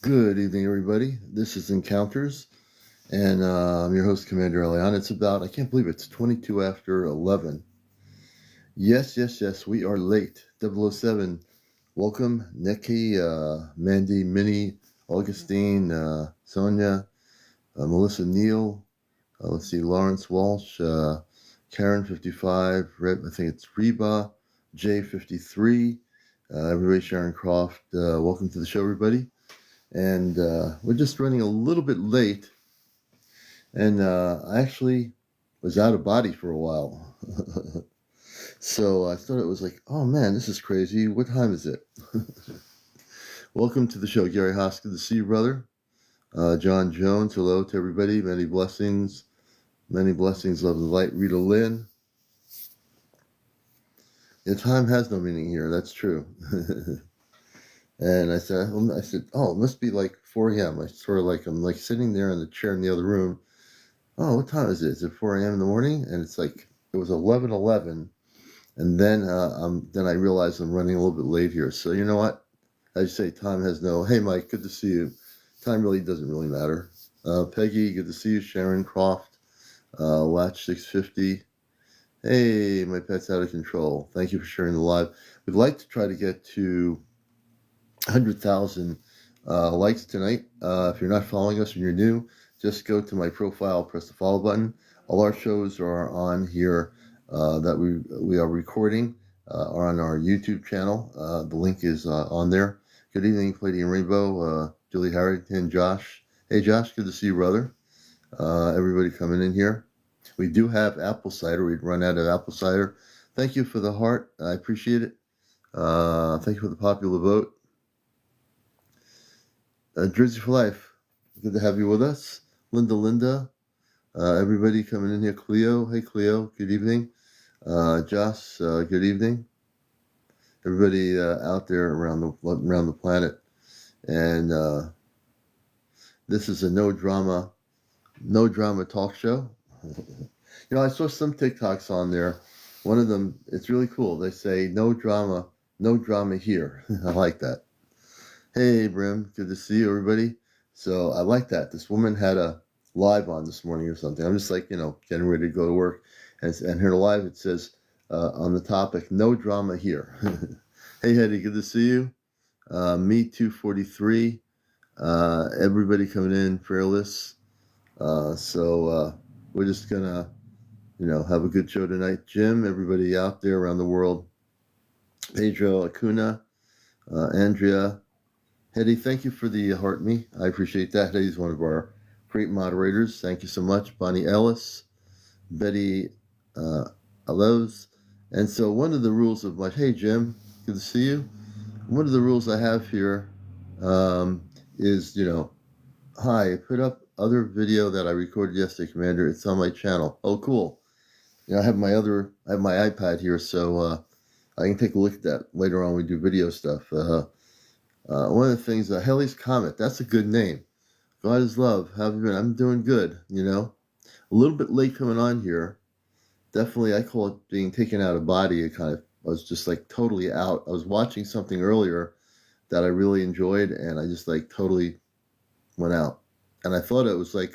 Good evening, everybody. This is Encounters, and I'm your host, CmdrAleon. It's about, I can't believe it's 22 after 11. Yes, we are late. 007. Welcome, Nikki, Mandy, Minnie, Augustine, Sonia, Melissa Neal, let's see, Lawrence Walsh, Karen 55, I think it's Reba, J 53, everybody, Sharon Croft. Welcome to the show, everybody. And we're just running a little bit late, and I actually was out of body for a while. So I thought it was like, oh man, this is crazy. What time is it? Welcome to the show, Gary Hoskins, good to see you, brother. John Jones, hello to everybody. Many blessings, love and light. Rita Lynn. Yeah, time has no meaning here. That's true. And I said, oh, it must be like 4 a.m. I'm like sitting there in the chair in the other room. Oh, what time is it? Is it 4 a.m. in the morning? And it's like, it was 11:11. And then I realized I'm running a little bit late here. So you know what? As you say, time has no, hey, Mike, good to see you. Time really doesn't really matter. Peggy, good to see you. Sharon Croft, Latch 650. Hey, my pet's out of control. Thank you for sharing the live. We'd like to try to get to 100,000 likes tonight. If you're not following us and you're new, just go to my profile, press the follow button. All our shows are on here that we are recording are on our YouTube channel. The link is on there. Good evening, Palladium Rainbow, Julie Harrington, Josh. Hey, Josh, good to see you, brother. Everybody coming in here. We do have apple cider. We'd run out of apple cider. Thank you for the heart. I appreciate it. Thank you for the popular vote. Jersey for Life, good to have you with us. Linda, everybody coming in here. Cleo, hey Cleo, good evening. Joss, good evening. Everybody out there around the planet. And this is a no drama talk show. You know, I saw some TikToks on there. One of them, it's really cool. They say no drama here. I like that. Hey, Brim, good to see you, everybody. So I like that. This woman had a live on this morning or something. I'm just like, getting ready to go to work. And here live, it says on the topic, no drama here. Hey, Hetty, good to see you. Me 243. Everybody coming in, fearless. So we're just going to, have a good show tonight. Jim, everybody out there around the world. Pedro, Acuna, Andrea. Hetty, thank you for the heart me. I appreciate that. Hetty's one of our great moderators. Thank you so much. Bonnie Ellis, Betty Allows. And so one of the rules of hey, Jim, good to see you. One of the rules I have here is, hi, I put up other video that I recorded yesterday, Commander. It's on my channel. Oh, cool. I have my iPad here, so I can take a look at that later on when we do video stuff. One of the things, Helly's Comet, that's a good name. God is love. How have you been? I'm doing good, A little bit late coming on here. Definitely, I call it being taken out of body. I was just like totally out. I was watching something earlier that I really enjoyed, and I just like totally went out. And I thought it was like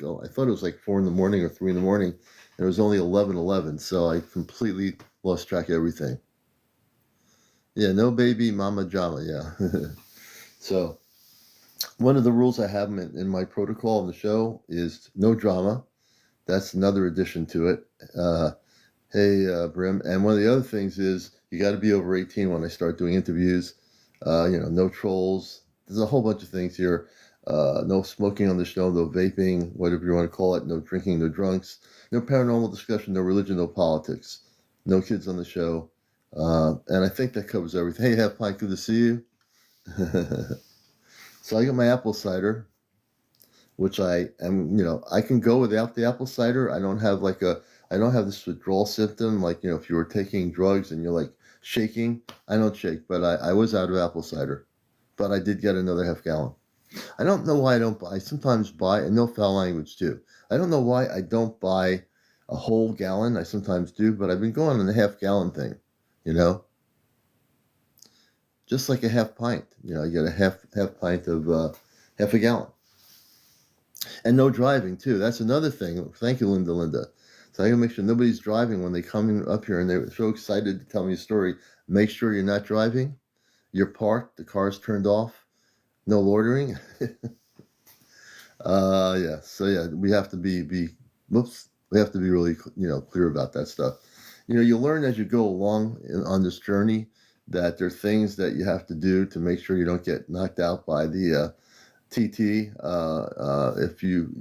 4 in the morning or 3 in the morning, and it was only 11:11. So I completely lost track of everything. Yeah, no baby, mama jama. Yeah. So one of the rules I have in my protocol on the show is no drama. That's another addition to it. Hey, Brim. And one of the other things is you got to be over 18 when I start doing interviews. No trolls. There's a whole bunch of things here. No smoking on the show, no vaping, whatever you want to call it, no drinking, no drunks, no paranormal discussion, no religion, no politics, no kids on the show. And I think that covers everything. Hey, Half Pint, good to see you. So I got my apple cider, which I can go without the apple cider. I don't have this withdrawal symptom. Like, if you were taking drugs and you're like shaking, I don't shake, but I was out of apple cider, but I did get another half gallon. I don't know why I sometimes buy, and no foul language too. I don't know why I don't buy a whole gallon. I sometimes do, but I've been going on the half gallon thing, just like a half pint. I get a half pint of half a gallon. And no driving, too. That's another thing. Thank you, Linda. So I got to make sure nobody's driving when they come up here and they're so excited to tell me a story. Make sure you're not driving. You're parked. The car's turned off. No loitering. Yeah. So yeah, we have to be we have to be really, clear about that stuff. You learn as you go along on this journey that there are things that you have to do to make sure you don't get knocked out by the TT. If you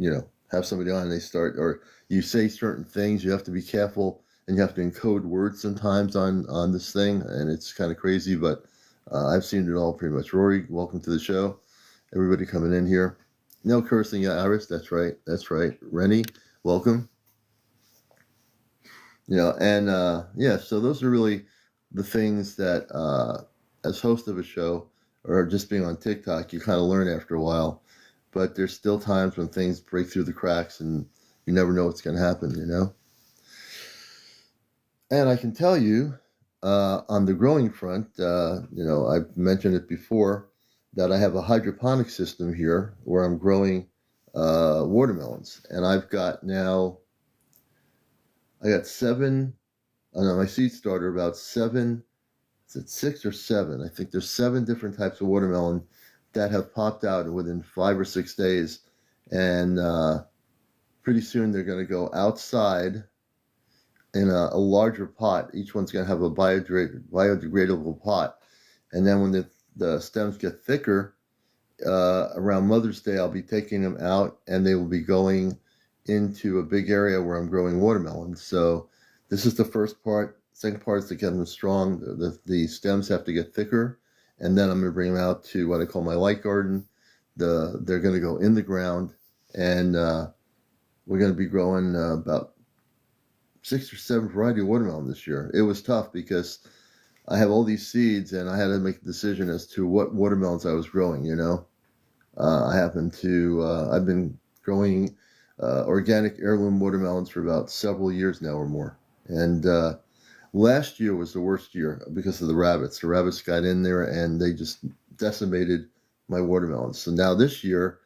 have somebody on and they start, or you say certain things, you have to be careful, and you have to encode words sometimes on this thing, and it's kind of crazy, but I've seen it all pretty much. Rory, welcome to the show. Everybody coming in here. No cursing, yeah, Iris. That's right. Rennie, welcome. And yeah, so those are really the things that, as host of a show or just being on TikTok, you kind of learn after a while. But there's still times when things break through the cracks and you never know what's going to happen, And I can tell you, on the growing front, I've mentioned it before, that I have a hydroponic system here where I'm growing watermelons. And I got 7, my seed starter, about 7, is it 6 or 7? I think there's 7 different types of watermelon that have popped out within 5 or 6 days. And pretty soon they're going to go outside in a larger pot. Each one's going to have a biodegradable pot. And then when the stems get thicker, around Mother's Day, I'll be taking them out and they will be going into a big area where I'm growing watermelons. So this is the first part. Second part is to get them strong. The stems have to get thicker. And then I'm going to bring them out to what I call my light garden. They're going to go in the ground, and we're going to be growing about 6 or 7 variety of watermelon this year. It was tough because I have all these seeds, and I had to make a decision as to what watermelons I was growing. I've been growing organic heirloom watermelons for about several years now or more. And last year was the worst year because of the rabbits. The rabbits got in there and they just decimated my watermelons. So now this year,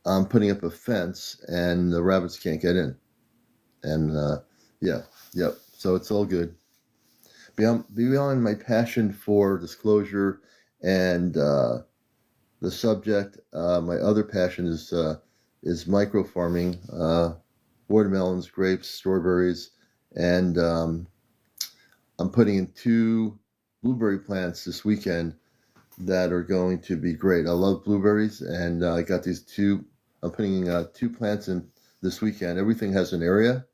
I'm putting up a fence and the rabbits can't get in. And yep. So it's all good. Beyond my passion for disclosure and the subject, my other passion is micro farming, watermelons, grapes, strawberries, and I'm putting in 2 blueberry plants this weekend that are going to be great. I love blueberries, and I got these 2. I'm putting 2 plants in this weekend. Everything has an area,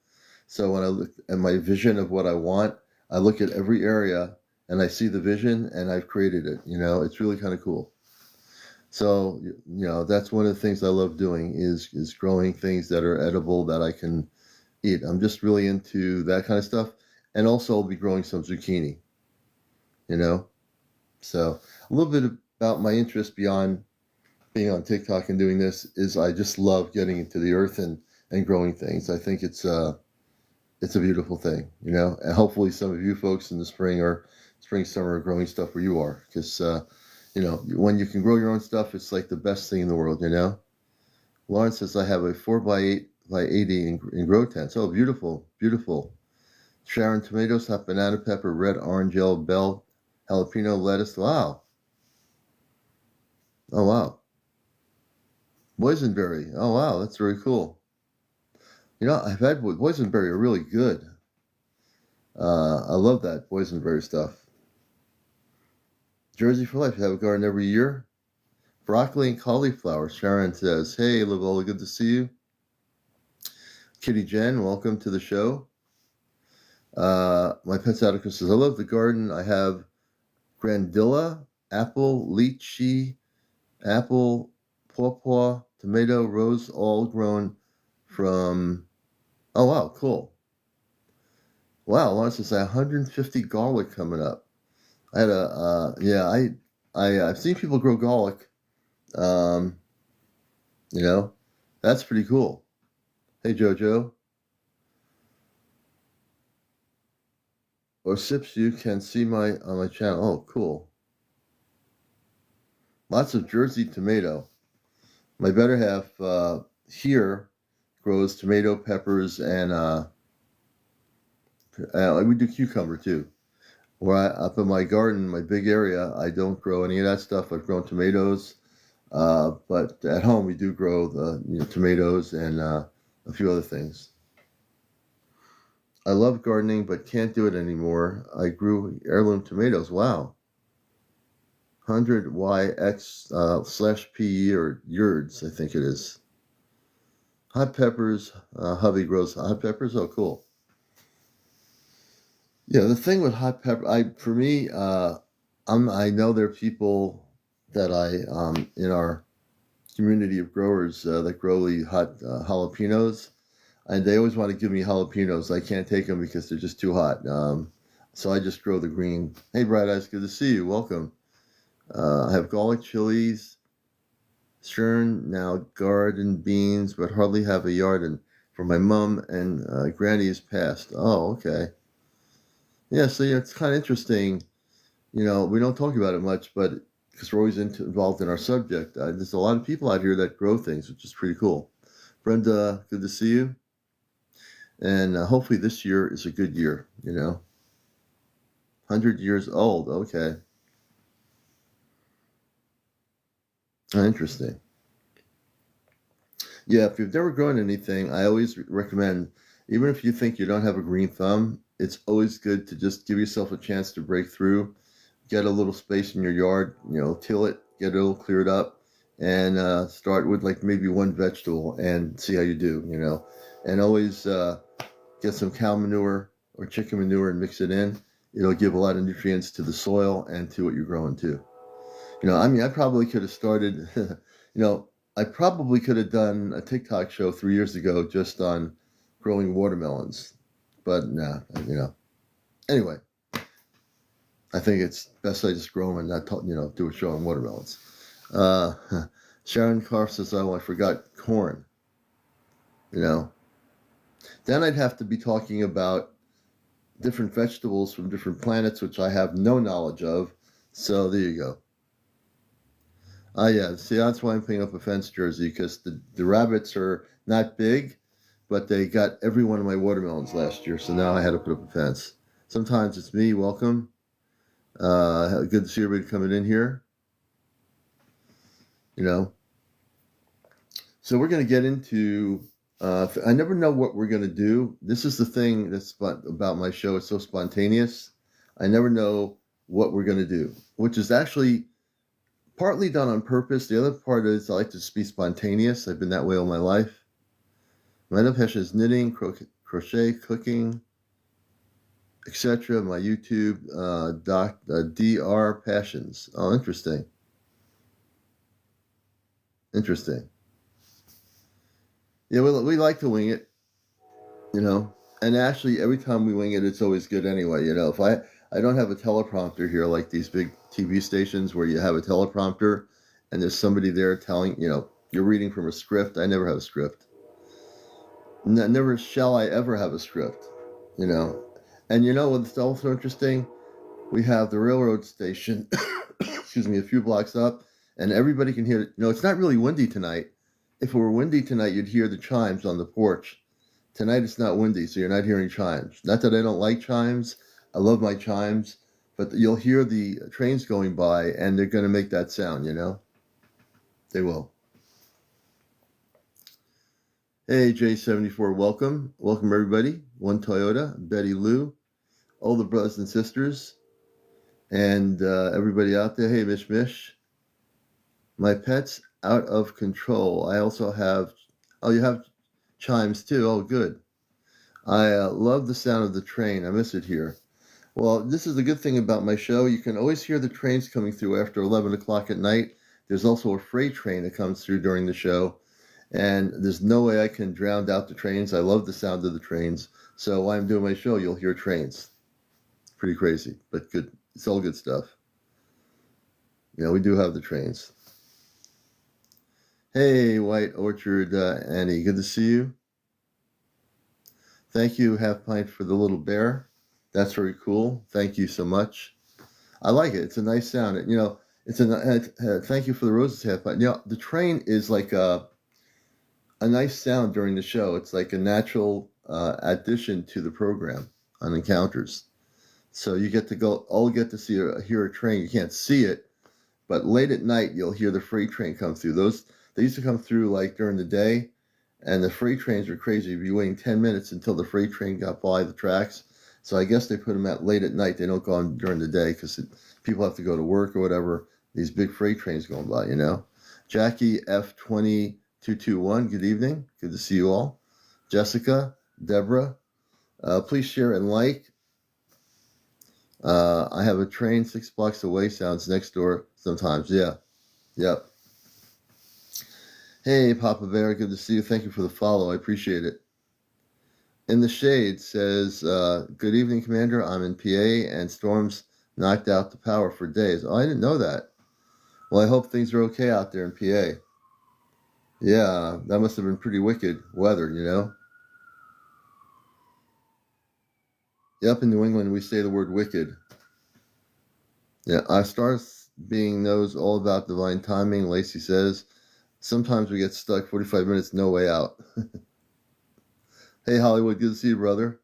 so when I look at my vision of what I want, I look at every area and I see the vision, and I've created it. It's really kind of cool. So that's one of the things I love doing is growing things that are edible that I can eat. I'm just really into that kind of stuff. And also I'll be growing some zucchini, So a little bit about my interest beyond being on TikTok and doing this is I just love getting into the earth and growing things. I think it's a beautiful thing, and hopefully some of you folks in the spring, summer are growing stuff where you are. Because, when you can grow your own stuff, it's like the best thing in the world, Lawrence says, I have a 4x8 by 80 in grow tents. Oh, beautiful, beautiful. Sharon, tomatoes, hot banana pepper, red, orange, yellow, bell, jalapeno, lettuce. Wow. Oh, wow. Boysenberry. Oh, wow. That's very cool. I've had boysenberry are really good. I love that boysenberry stuff. Jersey for life. You have a garden every year. Broccoli and cauliflower. Sharon says, hey, Livola, good to see you. Kitty Jen, welcome to the show. My pet Atticus says, I love the garden. I have grandilla, apple, lychee, apple, pawpaw, tomato, rose, all grown from... Oh, wow, cool. Wow, Lawrence says 150 garlic coming up. I had I've seen people grow garlic. That's pretty cool. Hey, Jojo. Or Sips, you can see on my channel. Oh, cool. Lots of Jersey tomato. My better half here grows tomato, peppers, and we do cucumber too. Up in my garden, my big area, I don't grow any of that stuff. I've grown tomatoes, but at home we do grow the tomatoes and a few other things. I love gardening, but can't do it anymore. I grew heirloom tomatoes. Wow. 100YX/PE or yurds, I think it is. Hot peppers. Hubby grows hot peppers. Oh, cool. Yeah, the thing with hot pepper, I know there are people that in our community of growers that grow the hot jalapenos, and they always want to give me jalapenos. I can't take them because they're just too hot. So I just grow the green. Hey, Bright Eyes, good to see you. Welcome. I have garlic chilies, Shern, now garden beans, but hardly have a yard. And for my mom and granny has passed. Oh, okay. Yeah, so it's kind of interesting. We don't talk about it much, but because we're always involved in our subject, there's a lot of people out here that grow things, which is pretty cool. Brenda, good to see you. And hopefully this year is a good year, 100 years old. Okay. Interesting. Yeah, if you've never grown anything, I always recommend, even if you think you don't have a green thumb, it's always good to just give yourself a chance to break through, get a little space in your yard, till it, get it all cleared up, and start with like maybe one vegetable and see how you do, and always get some cow manure or chicken manure and mix it in. It'll give a lot of nutrients to the soil and to what you're growing too. I probably could have started, I probably could have done a TikTok show 3 years ago just on growing watermelons, but nah, Anyway, I think it's best I just grow them and not, do a show on watermelons. Sharon Carr says, oh, I forgot corn. Then I'd have to be talking about different vegetables from different planets, which I have no knowledge of. So there you go. Yeah. See, that's why I'm putting up a fence, Jersey, because the rabbits are not big, but they got every one of my watermelons last year. So now I had to put up a fence. Sometimes it's me. Welcome. Good to see everybody coming in here. So we're going to get into, I never know what we're going to do. This is the thing that's about my show. It's so spontaneous. I never know what we're going to do, which is actually partly done on purpose. The other part is I like to just be spontaneous. I've been that way all my life. My other passion is knitting, crochet, cooking, etc. My YouTube, DR Passions. Oh, interesting. Interesting. Yeah, we like to wing it, and actually every time we wing it, it's always good anyway. If I don't have a teleprompter here like these big TV stations where you have a teleprompter and there's somebody there telling, you're reading from a script. I never have a script. Never shall I ever have a script, And what's also interesting? We have the railroad station, excuse me, a few blocks up, and everybody can hear it. It's not really windy tonight. If it were windy tonight, you'd hear the chimes on the porch. Tonight it's not windy, so you're not hearing chimes. Not that I don't like chimes. I love my chimes. But you'll hear the trains going by, and they're going to make that sound, They will. Hey, J74, welcome. Welcome, everybody. One Toyota, Betty Lou, all the brothers and sisters, and everybody out there. Hey, Mish. My pet's out of control. I also have, you have chimes too. Oh, good. I love the sound of the train. I miss it here. Well, this is the good thing about my show. You can always hear the trains coming through after 11 o'clock at night. There's also a freight train that comes through during the show. And there's no way I can drown out the trains. I love the sound of the trains. So while I'm doing my show, you'll hear trains. Pretty crazy, but good. It's all good stuff. We do have the trains. Hey, White Orchard Annie, good to see you. Thank you, Half Pint, for the little bear. That's very cool. Thank you so much. I like it. It's a nice sound. Thank you for the roses half. But the train is like a nice sound during the show. It's like a natural addition to the program on encounters. So you get to all get to hear a train. You can't see it, but late at night you'll hear the freight train come through. They used to come through like during the day, and the freight trains were crazy. You'd be waiting 10 minutes until the freight train got by the tracks. So I guess they put them out late at night. They don't go on during the day because people have to go to work or whatever. These big freight trains going by, Jackie F20221, good evening. Good to see you all. Jessica, Deborah, please share and like. I have a train 6 blocks away, sounds next door sometimes. Yeah. Yep. Hey, Papa Bear, good to see you. Thank you for the follow. I appreciate it. In the Shade says, good evening, Commander. I'm in PA and storms knocked out the power for days. Oh, I didn't know that. Well, I hope things are okay out there in PA. Yeah, that must have been pretty wicked weather, Yep, in New England, we say the word wicked. Yeah, our stars being knows all about divine timing, Lacey says. Sometimes we get stuck 45 minutes, no way out. Hey, Hollywood, good to see you, brother.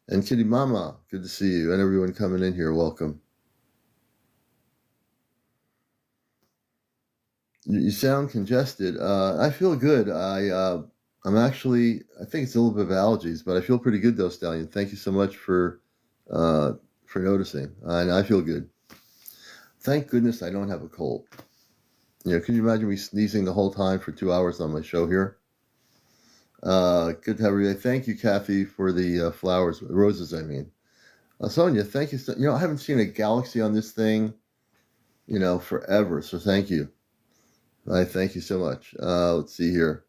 And Kitty Mama, good to see you. And everyone coming in here, welcome. You sound congested. I feel good. I'm actually, I think it's a little bit of allergies, but I feel pretty good though, Stallion. Thank you so much for noticing. And I feel good. Thank goodness I don't have a cold. Can you imagine me sneezing the whole time for 2 hours on my show here? Good to have you. Thank you, Kathy, for the flowers, roses, I mean. Sonia, thank you. I haven't seen a galaxy on this thing, forever. So thank you. I thank you so much. Let's see here.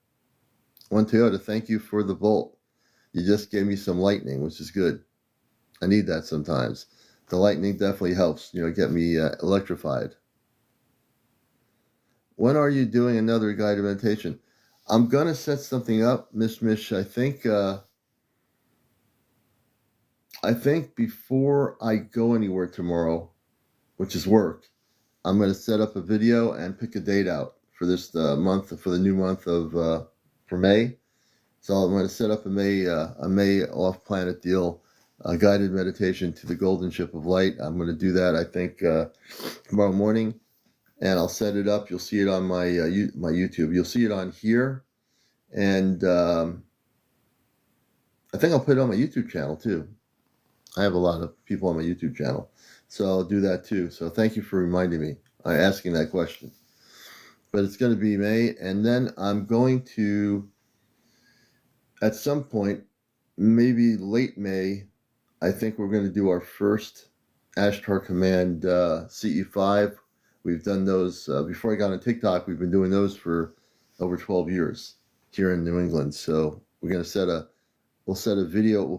One Toyota, thank you for the bolt. You just gave me some lightning, which is good. I need that sometimes. The lightning definitely helps, get me electrified. When are you doing another guided meditation? I'm going to set something up, Mish. I think before I go anywhere tomorrow, which is work, I'm going to set up a video and pick a date out for this month, for the new month of for May. So I'm going to set up a May off-planet deal, a guided meditation to the golden ship of light. I'm going to do that, I think, tomorrow morning, and I'll set it up. You'll see it on my YouTube. You'll see it on here, and I think I'll put it on my YouTube channel too. I have a lot of people on my YouTube channel, so I'll do that too. So thank you for reminding me, asking that question. But it's going to be May, and then I'm going to, at some point, maybe late May, I think we're going to do our first Ashtar Command CE5. We've done those before I got on TikTok. We've been doing those for over 12 years here in New England. So we're going to we'll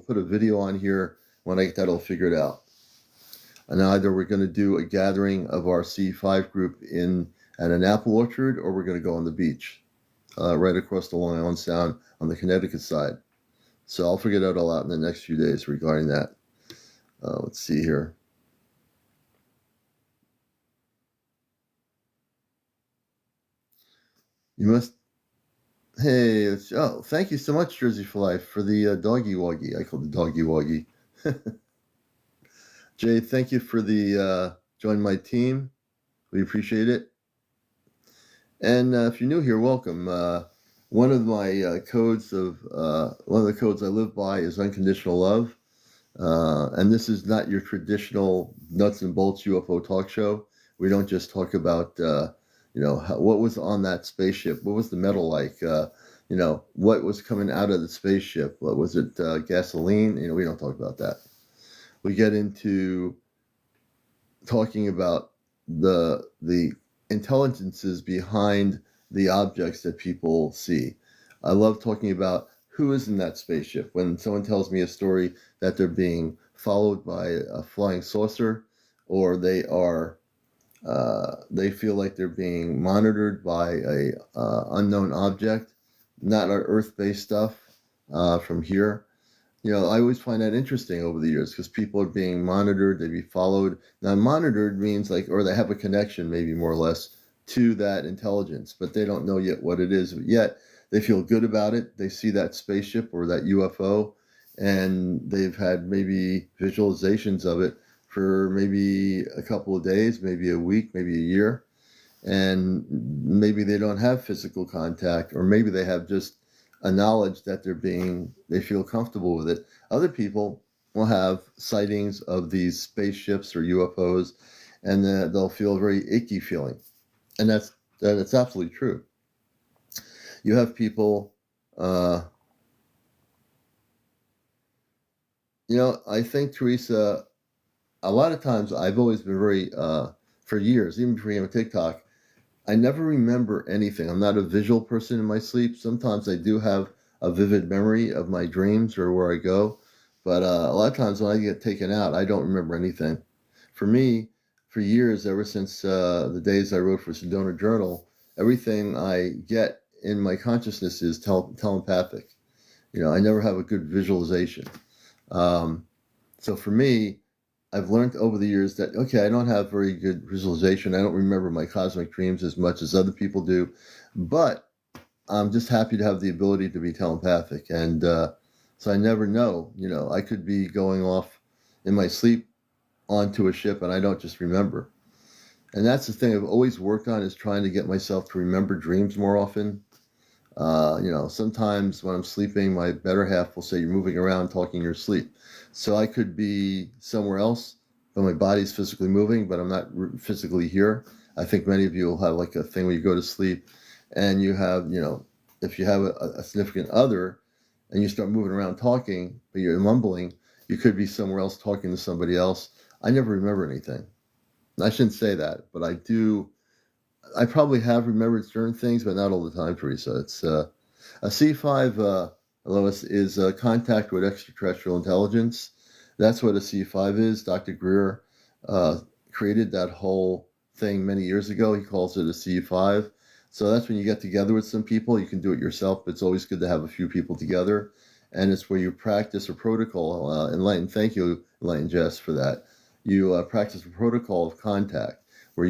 put a video on here when I get that all figured out. And either we're going to do a gathering of our CE5 group at an apple orchard, or we're going to go on the beach right across the Long Island Sound on the Connecticut side. So I'll figure that all out in the next few days regarding that. Let's see here. You must. Hey, thank you so much, Jersey for Life, for the doggy woggy. I call it the doggy woggy. Jay, thank you for the join my team. We appreciate it. And if you're new here, welcome. One of my codes one of the codes I live by is unconditional love. And this is not your traditional nuts and bolts UFO talk show. We don't just talk about, what was on that spaceship? What was the metal like? What was coming out of the spaceship? What was it? Gasoline? We don't talk about that. We get into talking about the intelligences behind the objects that people see. I love talking about who is in that spaceship. When someone tells me a story that they're being followed by a flying saucer, or they feel like they're being monitored by a unknown object, not our Earth-based stuff from here. I always find that interesting over the years because people are being monitored, they be followed. Now, monitored means like, or they have a connection, maybe more or less, to that intelligence, but they don't know yet what it is. But yet they feel good about it. They see that spaceship or that UFO, and they've had maybe visualizations of it for maybe a couple of days, maybe a week, maybe a year. And maybe they don't have physical contact, or maybe they have just a knowledge that they feel comfortable with it. Other people will have sightings of these spaceships or UFOs, and they'll feel a very icky feeling, and that's absolutely true. You have people, uh, I think, Teresa, a lot of times I've always been very, for years, even before I came TikTok, I never remember anything. I'm not a visual person in my sleep. Sometimes I do have a vivid memory of my dreams or where I go, but a lot of times when I get taken out, I don't remember anything. For me, for years, ever since the days I wrote for Sedona Journal, everything I get in my consciousness is telepathic. I never have a good visualization. Um, so for me, I've learned over the years that, okay, I don't have very good visualization. I don't remember my cosmic dreams as much as other people do, but I'm just happy to have the ability to be telepathic. And so I never know, I could be going off in my sleep onto a ship and I don't just remember. And that's the thing I've always worked on, is trying to get myself to remember dreams more often. Sometimes when I'm sleeping, my better half will say, "You're moving around, talking in your sleep." So I could be somewhere else, but my body's physically moving, but I'm not physically here. I think many of you will have like a thing where you go to sleep and you have, if you have a significant other and you start moving around talking, but you're mumbling, you could be somewhere else talking to somebody else. I never remember anything. I shouldn't say that, but I do. I probably have remembered certain things, but not all the time, Teresa. It's a C5, Lois, is contact with extraterrestrial intelligence. That's what a C5 is. Dr. Greer created that whole thing many years ago. He calls it a C5. So that's when you get together with some people. You can do it yourself, but it's always good to have a few people together. And it's where you practice a protocol. Enlightened, thank you, Enlightened Jess, for that. You practice a protocol of contact where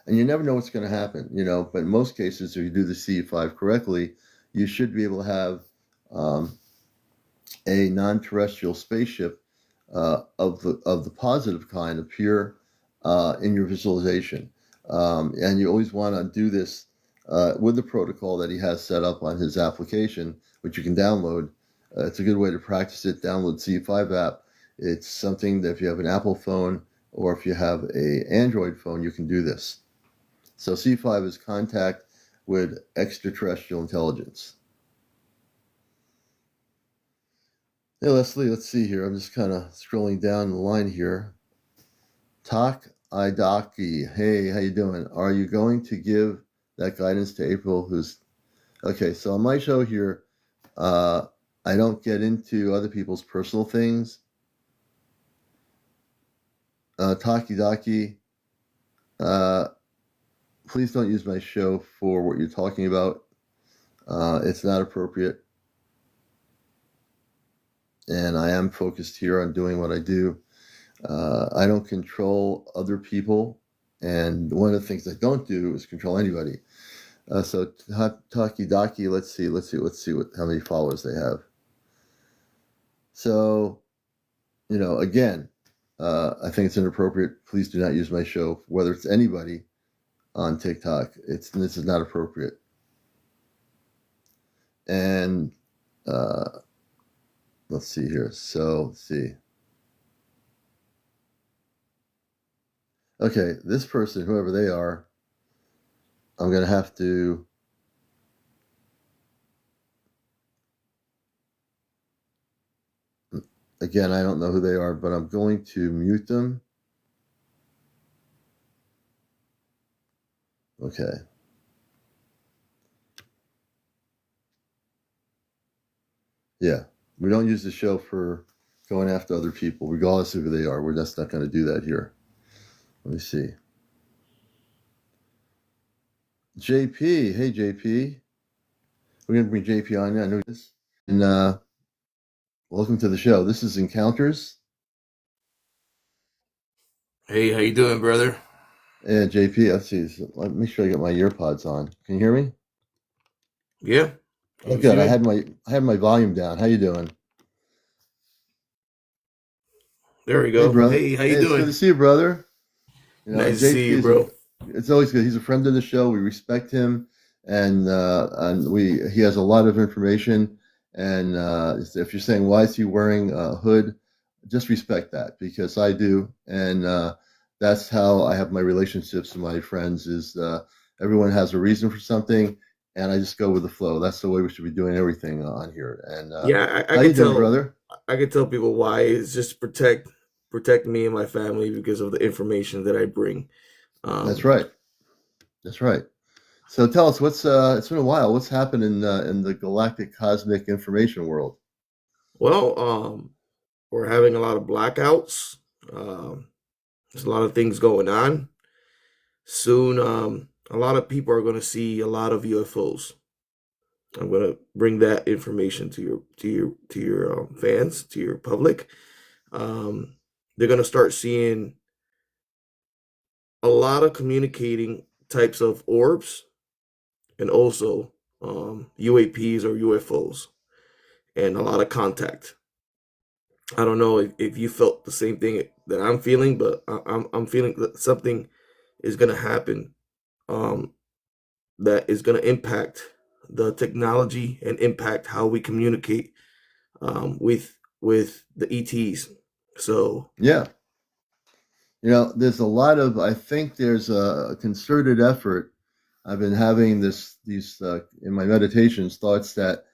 and you never know what's going to happen, but in most cases, if you do the C5 correctly, you should be able to have um, a non-terrestrial spaceship of the positive kind appear in your visualization. And you always want to do this with the protocol that he has set up on his application, which you can download. It's a good way to practice it. Download C5 app. It's something that if you have an Apple phone or if you have a Android phone, you can do this. So C5 is contact with extraterrestrial intelligence. Hey, Leslie, let's see here. I'm just kind of scrolling down the line here. Tak Idaki. Hey, how you doing? Are you going to give that guidance to April, okay, so on my show here, I don't get into other people's personal things. Taki, please don't use my show for what you're talking about. It's not appropriate. And I am focused here on doing what I do. I don't control other people, and one of the things I don't do is control anybody. So Taki Daki, let's see how many followers they have. So, again, I think it's inappropriate. Please do not use my show, whether it's anybody on TikTok. This is not appropriate. And let's see here. So let's see. Okay, this person, whoever they are, I'm going to have to. Again, I don't know who they are, but I'm going to mute them. Okay. Yeah. We don't use the show for going after other people, regardless of who they are. We're just not going to do that here. Let me see. JP. Hey, JP. We're going to bring JP on. I know this. And Welcome to the show. This is Encounters. Hey, how you doing, brother? And JP, let's see. Let me make sure I get my earpods on. Can you hear me? Yeah, can Oh, you see good. I me? had my I had my volume down. How you doing? There we Hey, go. brother. Hey, how you Hey, it's good to doing? see you, brother. Nice And to see JP you, is a. bro. It's always good. He's a friend of the show. We respect him, and he has a lot of information. And if you're saying why is he wearing a hood, just respect that because I do, and that's how I have my relationships with my friends. Is everyone has a reason for something, and I just go with the flow. That's the way we should be doing everything on here. And Yeah, I how you could doing, tell. brother? I could tell people why it's just to protect me and my family because of the information that I bring. That's Um, right. That's right. So tell us what's it's been a while. What's happened in the galactic cosmic information world? well, we're having a lot of blackouts. Um, there's a lot of things going on. Soon, a lot of people are going to see a lot of UFOs. I'm going to bring that information to your fans, to your public. um, they're going to start seeing a lot of communicating types of orbs and also UAPs or UFOs and a lot of contact. I don't know if you felt the same thing that I'm feeling, but I'm feeling that something is going to happen um, that is going to impact the technology and impact how we communicate with the ETs. So Yeah, there's a lot of. I think there's a concerted effort. I've been having these in my meditations thoughts that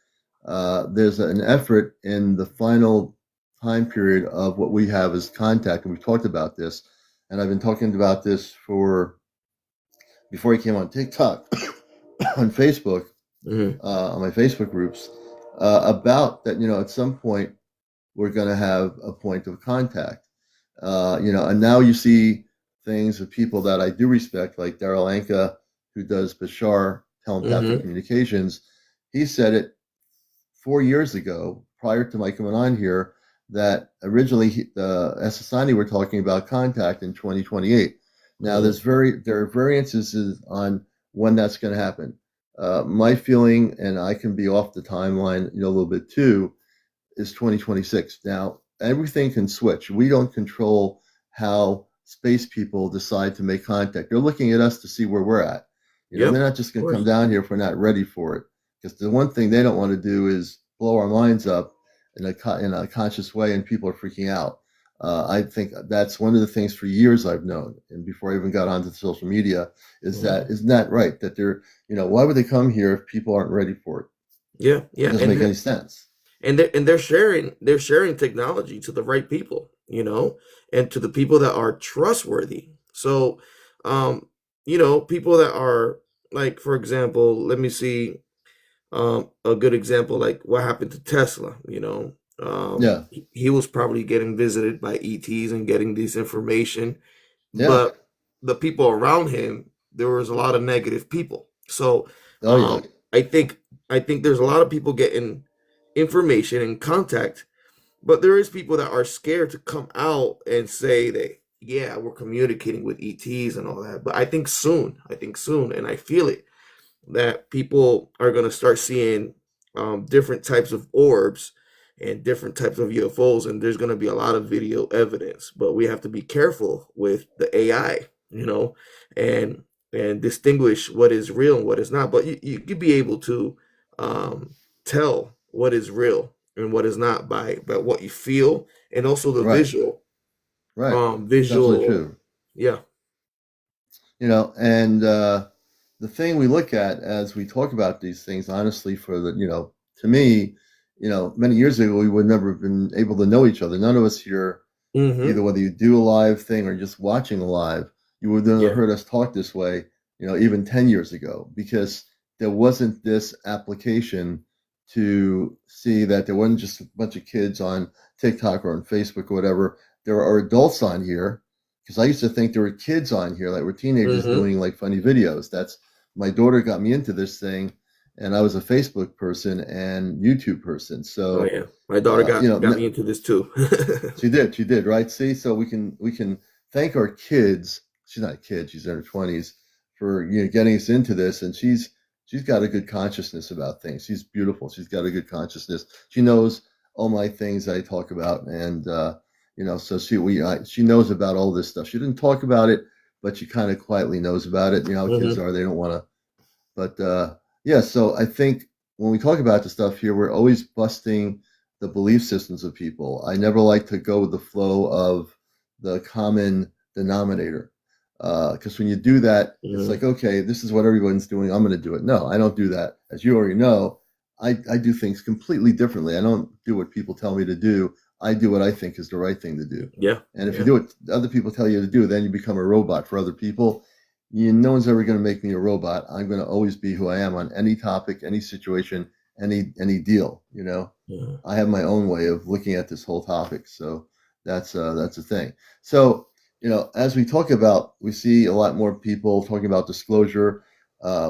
there's an effort in the final time period of what we have as contact, and we've talked about this, and I've been talking about this for before he came on TikTok, on Facebook, mhm. on my Facebook groups, about that. At some point we're going to have a point of contact. And now you see things of people that I do respect, like Daryl Anka, who does Bashar telepathic Mhm. communications. He said it 4 years ago, prior to my coming on here, that originally the SSINI were talking about contact in 2028. Now Mhm. there are variances on when that's going to happen. My feeling, and I can be off the timeline, a little bit too, is 2026. Now, everything can switch. We don't control how space people decide to make contact. They're looking at us to see where we're at. Yep, They're not of just going to come course. down here if we're not ready for it. Because the one thing they don't want to do is blow our minds up in a conscious way, and people are freaking out. I think that's one of the things for years I've known, and before I even got onto social media, is that Mhm. isn't that right? That they're, why would they come here if people aren't ready for it? Yeah, It yeah, doesn't make any sense. and they're sharing technology to the right people, and to the people that are trustworthy. So, um, people that are like, for example, let me see, a good example, like what happened to Tesla. Yeah, He was probably getting visited by ETs and getting this information, yeah. but the people around him, there was a lot of negative people. So Oh yeah, I think I think there's a lot of people getting information and contact, but there is people that are scared to come out and say that, yeah, we're communicating with ETs and all that. But I think soon, and I feel it, that people are going to start seeing different types of orbs and different types of UFOs, and there's going to be a lot of video evidence. But we have to be careful with the AI, and distinguish what is real and what is not. But you could be able to um, tell what is real and what is not by what you feel, and also the right, visual. right. It's absolutely Visual, true. yeah. And the thing we look at as we talk about these things, honestly, to me, many years ago, we would never have been able to know each other. None of us here, Mm-hmm. either whether you do a live thing or just watching a live, you would never Yeah. heard us talk this way, even 10 years ago, because there wasn't this application to see that there wasn't just a bunch of kids on TikTok or on Facebook or whatever. There are adults on here, because I used to think there were kids on here, like we're teenagers Mm-hmm. doing like funny videos. That's my daughter got me into this thing, and I was a Facebook person and YouTube person. Oh So, yeah, my daughter you got know, me into this too. she did, right? See, so we can thank our kids. She's not a kid; she's in her 20s for getting us into this, and she's got a good consciousness about things. She's beautiful. She's got a good consciousness. She knows all my things I talk about, and so she knows about all this stuff. She didn't talk about it, but she kind of quietly knows about it. You know how kids Hmm. are; they don't want to. But yeah, so I think when we talk about the stuff here, we're always busting the belief systems of people. I never like to go with the flow of the common denominator. Because when you do that, it's Hmm. like, okay, this is what everyone's doing. I'm going to do it. No, I don't do that. As you already know, I do things completely differently. I don't do what people tell me to do. I do what I think is the right thing to do. Yeah, And if you yeah. do what other people tell you to do, then you become a robot for other people. No one's ever going to make me a robot. I'm going to always be who I am on any topic, any situation, any deal. Mhm. I have my own way of looking at this whole topic. So that's the thing. So as we talk about, we see a lot more people talking about disclosure.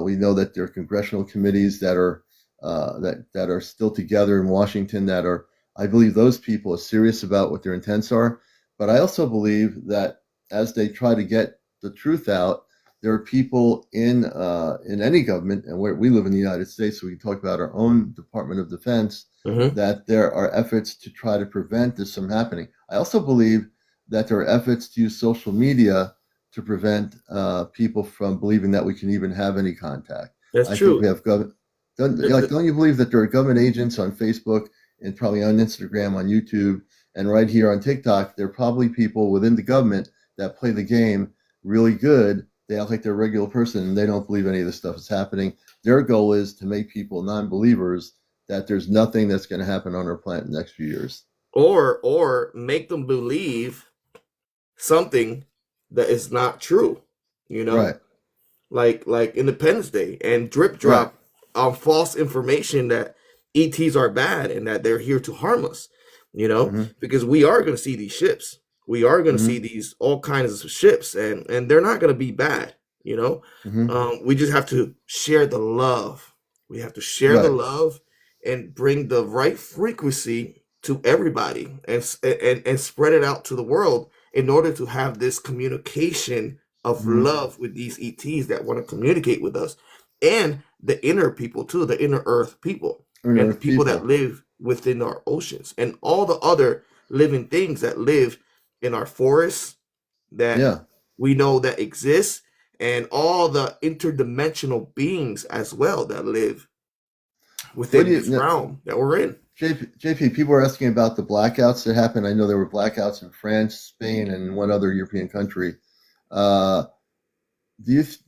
We know that there are congressional committees that are that are still together in Washington. That are, I believe, those people are serious about what their intents are. But I also believe that as they try to get the truth out, there are people in any government, and we live in the United States, so we can talk about our own Department of Defense, Hmm. that there are efforts to try to prevent this from happening. I also believe that there are efforts to use social media to prevent people from believing that we can even have any contact. That's I think true. we have government. The, the, Don't you believe that there are government agents on Facebook and probably on Instagram, on YouTube, and right here on TikTok? There are probably people within the government that play the game really good. They act like they're a regular person and they don't believe any of this stuff is happening. Their goal is to make people non-believers that there's nothing that's going to happen on our planet in the next few years. or make them believe something that is not true. You know, Right, like Independence Day and drip right. drop false information that ETs are bad and that they're here to harm us. Mm-hmm, Because we are going to see these ships. We are going to mm-hmm, see these all kinds of ships, and they're not going to be bad. mm-hmm. We just have to share the love. We have to share the Right. love and bring the right frequency to everybody and spread it out to the world in order to have this communication of Mm-hmm. love with these ETs that want to communicate with us and the inner people too, the inner earth people On and the Earth people that people. live within our oceans and all the other living things that live in our forests that Yeah. we know that exist and all the interdimensional beings as well that live What do within you, this no, realm that we're in. JP, people are asking about the blackouts that happened. I know there were blackouts in France, Spain, and one other European country. Uh,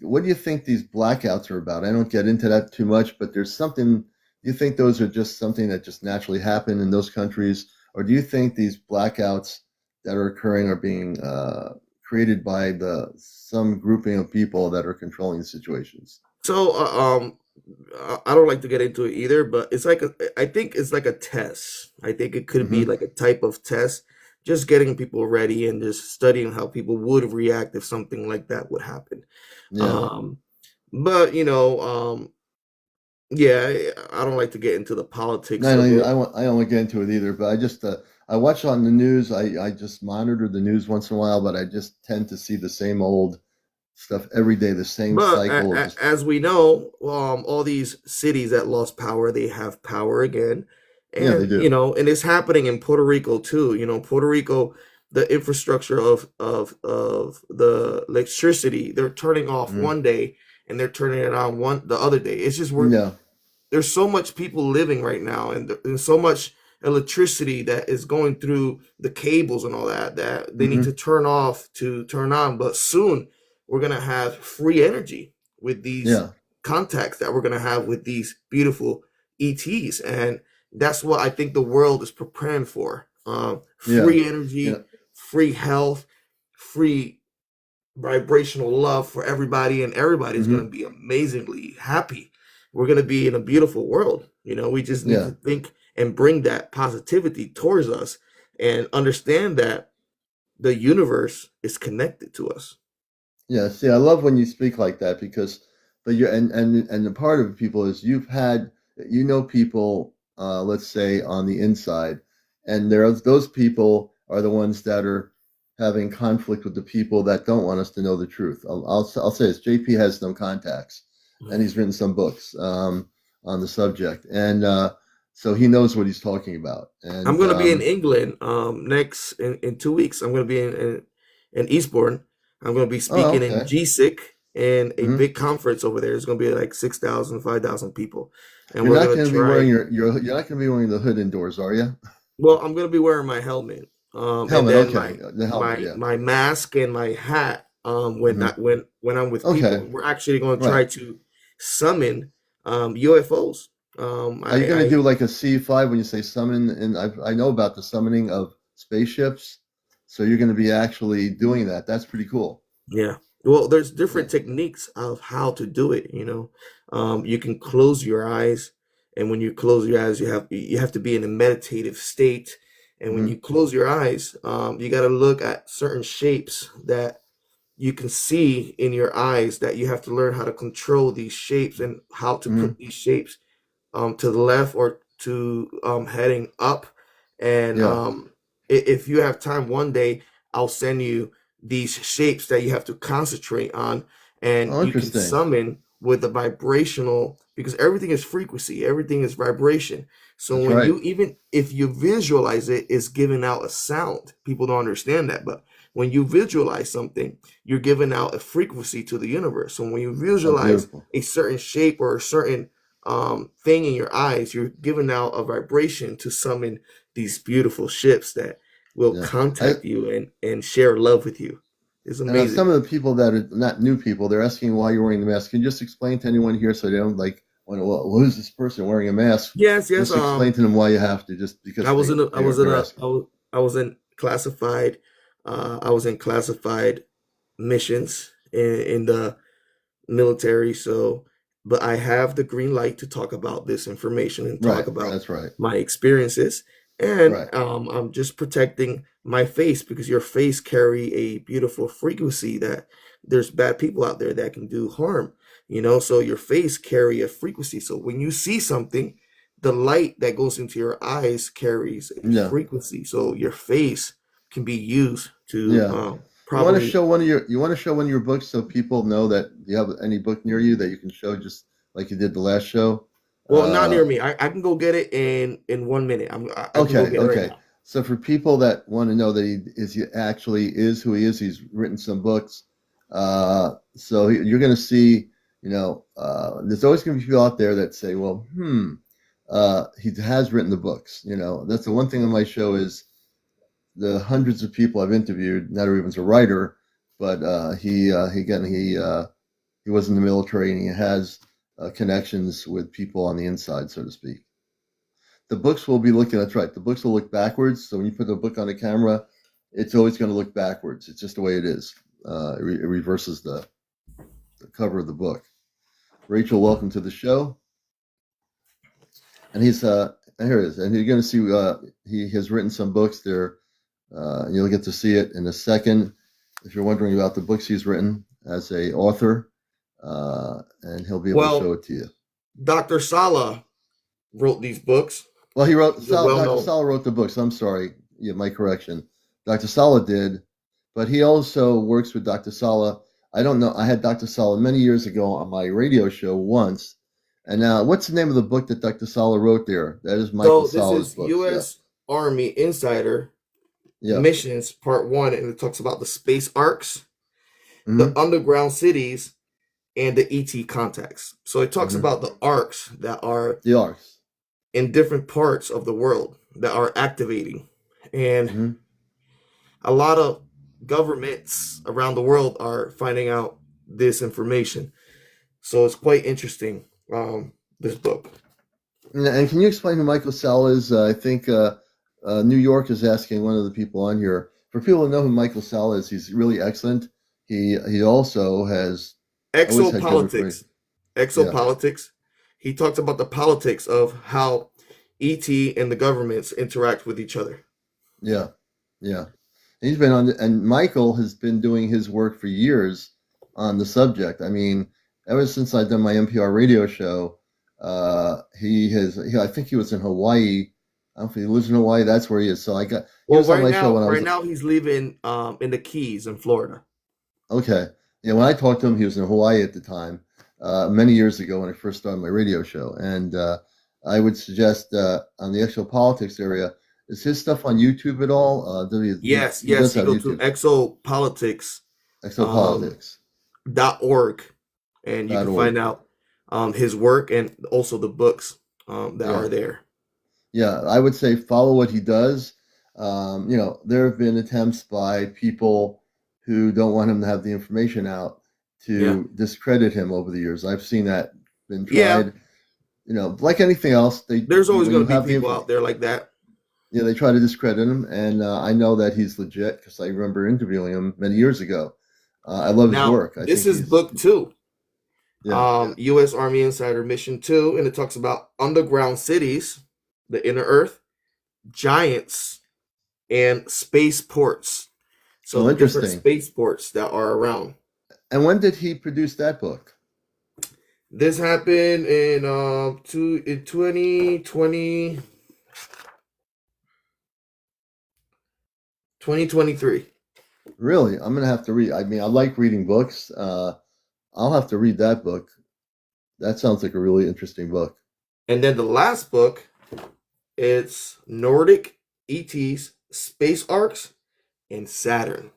what do you think these blackouts are about? I don't get into that too much, but there's something. Do you think those are just something that just naturally happen in those countries, or do you think these blackouts that are occurring are being created by the some grouping of people that are controlling the situations? So, I don't like to get into it either, but I think it's like a test. I think it could be Hmm. like a type of test, just getting people ready and just studying how people would react if something like that would happen. Yeah. Um, but yeah, I don't like to get into the No, politics of it. I don't want to get into it either, but I watch on the news. I just monitor the news once in a while, but I just tend to see the same old stuff every day, the same But cycle of just as we know, all these cities that lost power, they have power again, yeah, they and do. and it's happening in Puerto Rico too. Puerto Rico, the infrastructure of the electricity, they're turning off Hmm. one day and they're turning it on the other day. It's just Yeah. there's so much people living right now and there's so much electricity that is going through the cables and all that they need to Hmm. turn off to turn on, but soon we're going to have free energy with these Yeah. contacts that we're going to have with these beautiful ETs, and that's what I think the world is preparing for. Yeah. Free Yeah. energy, free health, free vibrational love for everybody, and everybody's going Hmm. to be amazingly happy. We're going to be in a beautiful world. We just need to Yeah. think and bring that positivity towards us and understand that the universe is connected to us. Yeah. See, I love when you speak like that because but you and the part of people is you know people, let's say on the inside, and those people are the ones that are having conflict with the people that don't want us to know the truth. I'll say this: JP has no contacts, and he's written some books on the subject, and so he knows what he's talking about. I'm And going to be in England next in 2 weeks. I'm going to be in Eastbourne. I'm going to be oh, speaking in okay. GSIC in a Hmm. big conference over there. It's going to be like 6,000, 5,000 people, and You're we're not going to going to be wearing try. you're not going to be wearing the hood indoors, are you? Well, I'm going to be wearing my helmet, and Helmet, then okay. my The helmet, my yeah. my mask and my hat. When Hmm. that when I'm with people, Okay, we're actually going to right. try to summon UFOs. Are you going to I do like a C5 when you say summon? And I know about the summoning of spaceships, so you're going to be actually doing that. That's pretty cool. Yeah. Well, there's Yeah. different techniques of how to do it, You can close your eyes, and when you close your eyes, you have to be in a meditative state. And when Hmm. you close your eyes, you got to look at certain shapes that you can see in your eyes, that you have to learn how to control these shapes and how to Hmm. put these shapes to the left or to heading up. And Yeah. if you have time one day, I'll send you these shapes that you have to concentrate on, and Oh, you can interesting. summon with the vibrational, because everything is frequency, everything is vibration. So That's when right. you, even if you visualize it, it's giving out a sound. People don't understand that, but when you visualize something, you're giving out a frequency to the universe. So when you Oh, visualize beautiful. a certain shape or a certain thing in your eyes, you're giving out a vibration to summon these beautiful ships that will Yeah. I contact you and share love with you. It's and some amazing. of the people that are not new people, they're asking why you're wearing the mask. Can you just explain to anyone here so they don't like, well, who's this person wearing a mask? Yes, yes. Just explain to them why you have to, just because I was in a, I was in they're a, asking. I was in classified, I was in classified missions in the military. So, but I have the green light to talk about this information and talk Right. about That's right. my experiences. And Right. I'm just protecting my face, because your face carry a beautiful frequency that there's bad people out there that can do harm, so your face carry a frequency. So when you see something, the light that goes into your eyes carries a Yeah. frequency. So your face can be used to Yeah. probably. You want to show one of your books so people know that you have any book near you that you can show just like you did the last show. Well, not Uh, near me. I can go get it in 1 minute. I can go okay, get it right okay. now. So for people that want to know that he actually is who he is, he's written some books. So you're going to see, there's always going to be people out there that say, well, he has written the books. That's the one thing on my show is the hundreds of people I've interviewed. Not everyone's a writer, but he was in the military and he has connections with people on the inside, so to speak. The books will be looking. That's right. The books will look backwards. So when you put the book on the camera, it's always going to look backwards. It's just the way it is. It reverses the cover of the book. Rachel, welcome to the show. And here it is. And you're going to see he has written some books there. You'll get to see it in a second. If you're wondering about the books he's written as a author, and he'll be able to show Well, it to you. Dr. Salla wrote these books. Well, He's a well Dr. known. Salla wrote the books. I'm sorry. Yeah, my correction. Dr. Salla did, but he also works with Dr. Salla. I don't know. I had Dr. Salla many years ago on my radio show once. And now, what's the name of the book that Dr. Salla wrote there? That is Micheal So this Salla's is books. Yeah. U.S. Army Insider Yeah. Missions Part One, and it talks about the space arcs, the Mm-hmm. underground cities, and the ET contacts. So it talks Mm-hmm. about the arcs that are The arcs. in different parts of the world that are activating, and Mm-hmm. a lot of governments around the world are finding out this information. So it's quite interesting. This book. And can you explain who Micheal Salla is? I think New York is asking one of the people on here. For people to know who Micheal Salla is, he's really excellent. He also has always had good Exopolitics. information. Yeah, Exopolitics. He talks about the politics of how ET and the governments interact with each other. yeah, yeah. He's been on, and Michael has been doing his work for years on the subject. I mean, ever since I've done my NPR radio show, I think he was in Hawaii. I don't know if he lives in Hawaii. That's where he is. So he Well, was on my show when I right was, now he's living in the Keys in Florida. okay. Yeah, when I talked to him, he was in Hawaii at the time, many years ago when I first started my radio show. And I would suggest on the actual politics area, is his stuff on YouTube at all? Yes, He yes, does you have go to YouTube, exopolitics um exopolitics.org. .org, and you can find out his work and also the books that Yeah. are there. Yeah, I would say follow what he does. There have been attempts by people who don't want him to have the information out Yeah. to discredit him over the years. I've seen that been Yeah, tried. Like anything else, there's always when going you to be have the people info, out there like that. yeah, they try to discredit him, and I know that he's legit because I remember interviewing him many years ago. I love his Now, work. I this think is he's book 2, yeah. U.S. Army Insider Mission 2, and it talks about underground cities, the inner Earth, giants, and spaceports. So Oh, the different interesting. spaceports that are around. And when did he produce that book? This happened in 2020 2023. Really, I'm gonna have to read. I mean, I like reading books. I'll have to read that book. That sounds like a really interesting book. And then the last book, it's Nordic ETs, Space Arcs, and Saturn.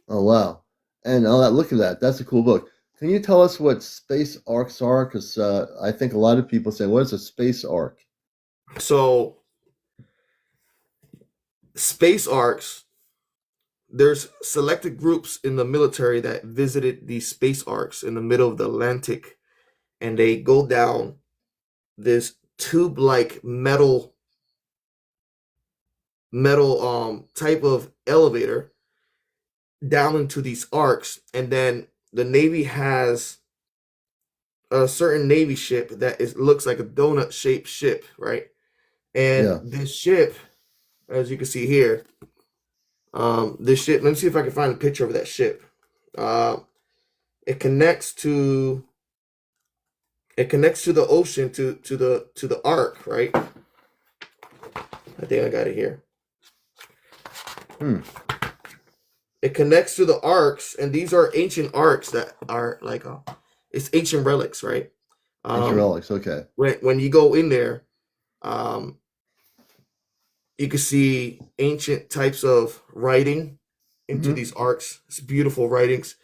Oh wow! And all that. Look at that. That's a cool book. Can you tell us what space arcs are? Because I think a lot of people say, "What is a space arc?" So, Space Arcs, there's selected groups in the military that visited these space arcs in the middle of the Atlantic, and they go down this tube-like metal type of elevator down into these arcs, and then the Navy has a certain Navy ship that looks like a donut shaped ship, right? And Yeah. this ship, as you can see here, this ship. Let me see if I can find a picture of that ship. Uh, it connects to the ocean to the arc, right? I think I got it here. Hmm. It connects to the arcs, and these are ancient arcs that are like it's ancient relics, right? Ancient Um, relics. Okay. when you go in there, um, you can see ancient types of writing into Hmm. these arcs. It's beautiful writings,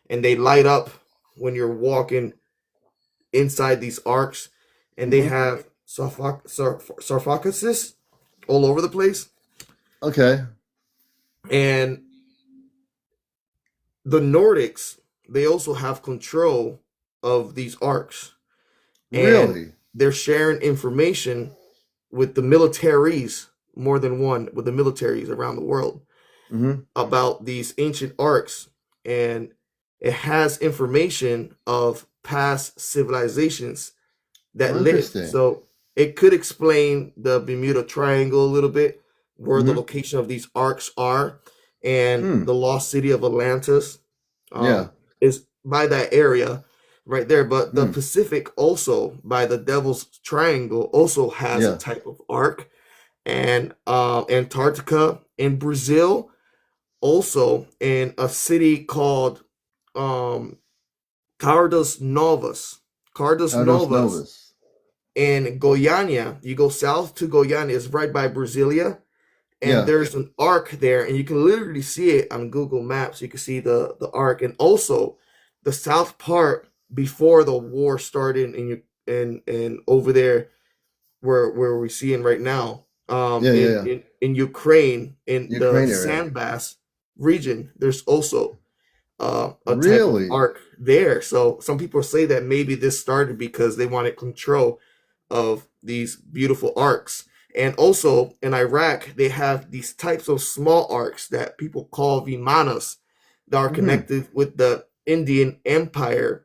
and they light up when you're walking inside these arcs, and they Hmm. have sarcophaguses all over the place. Okay. And the Nordics, they also have control of these arcs, and Really. they're sharing information with the militaries, more than one, with the militaries around the world Hmm. about these ancient arcs, and it has information of past civilizations that Oh, lived. interesting. So it could explain the Bermuda Triangle a little bit, where the Hmm. location of these arcs are, and Hmm. the lost city of Atlantis Yeah. is by that area right there. But the Hmm. Pacific, also by the Devil's Triangle, also has a Yeah. type of arc, and Antarctica in Brazil, also in a city called um, Cardas Novas. Cardas Cardos Novas Novus. in Goiânia. You go south to Goiânia, it's right by Brasilia, and Yeah. there's an arc there, and you can literally see it on Google Maps. You can see the arc, and also the south part before the war started, and over there where we're seeing right now, Yeah. Yeah. Yeah. in Ukraine, in the Ukraine area. Sandbass region, there's also a type of Really. arc there. So some people say that maybe this started because they wanted control of these beautiful arcs. And also in Iraq, they have these types of small arcs that people call vimanas that are Hmm. connected with the Indian Empire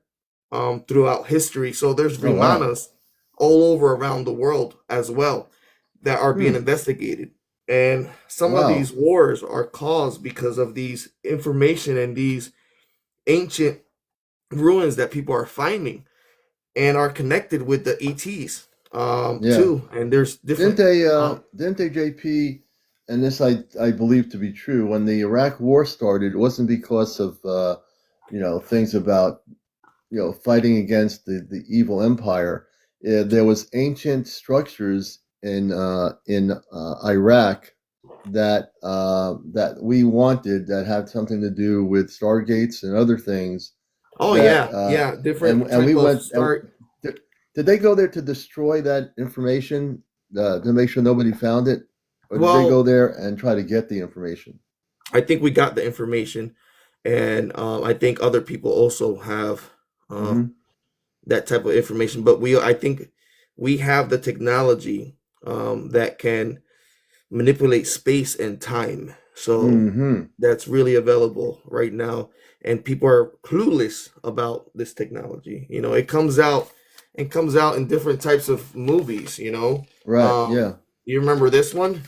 throughout history. So there's Oh wow. vimanas all over around the world as well that are being Hmm. investigated. And some of these Wow. wars are caused because of these information and these ancient ruins that people are finding and are connected with the ETs Yeah. too. And there's Didn't different. they? Didn't they, JP? And this I believe to be true. When the Iraq War started, it wasn't because of things about fighting against the evil empire. There was ancient structures in Iraq that we wanted that had something to do with stargates and other things Oh that yeah, yeah, and different and we type of went and start. did they go there to destroy that information to make sure nobody found it, or did they go Well, there and try to get the information? I think we got the information, and I think other people also have um, Hmm. that type of information. But I think we have the technology that can manipulate space and time. So Hmm. that's really available right now, and people are clueless about this technology. It comes out in different types of movies. Right. Yeah. You remember this one?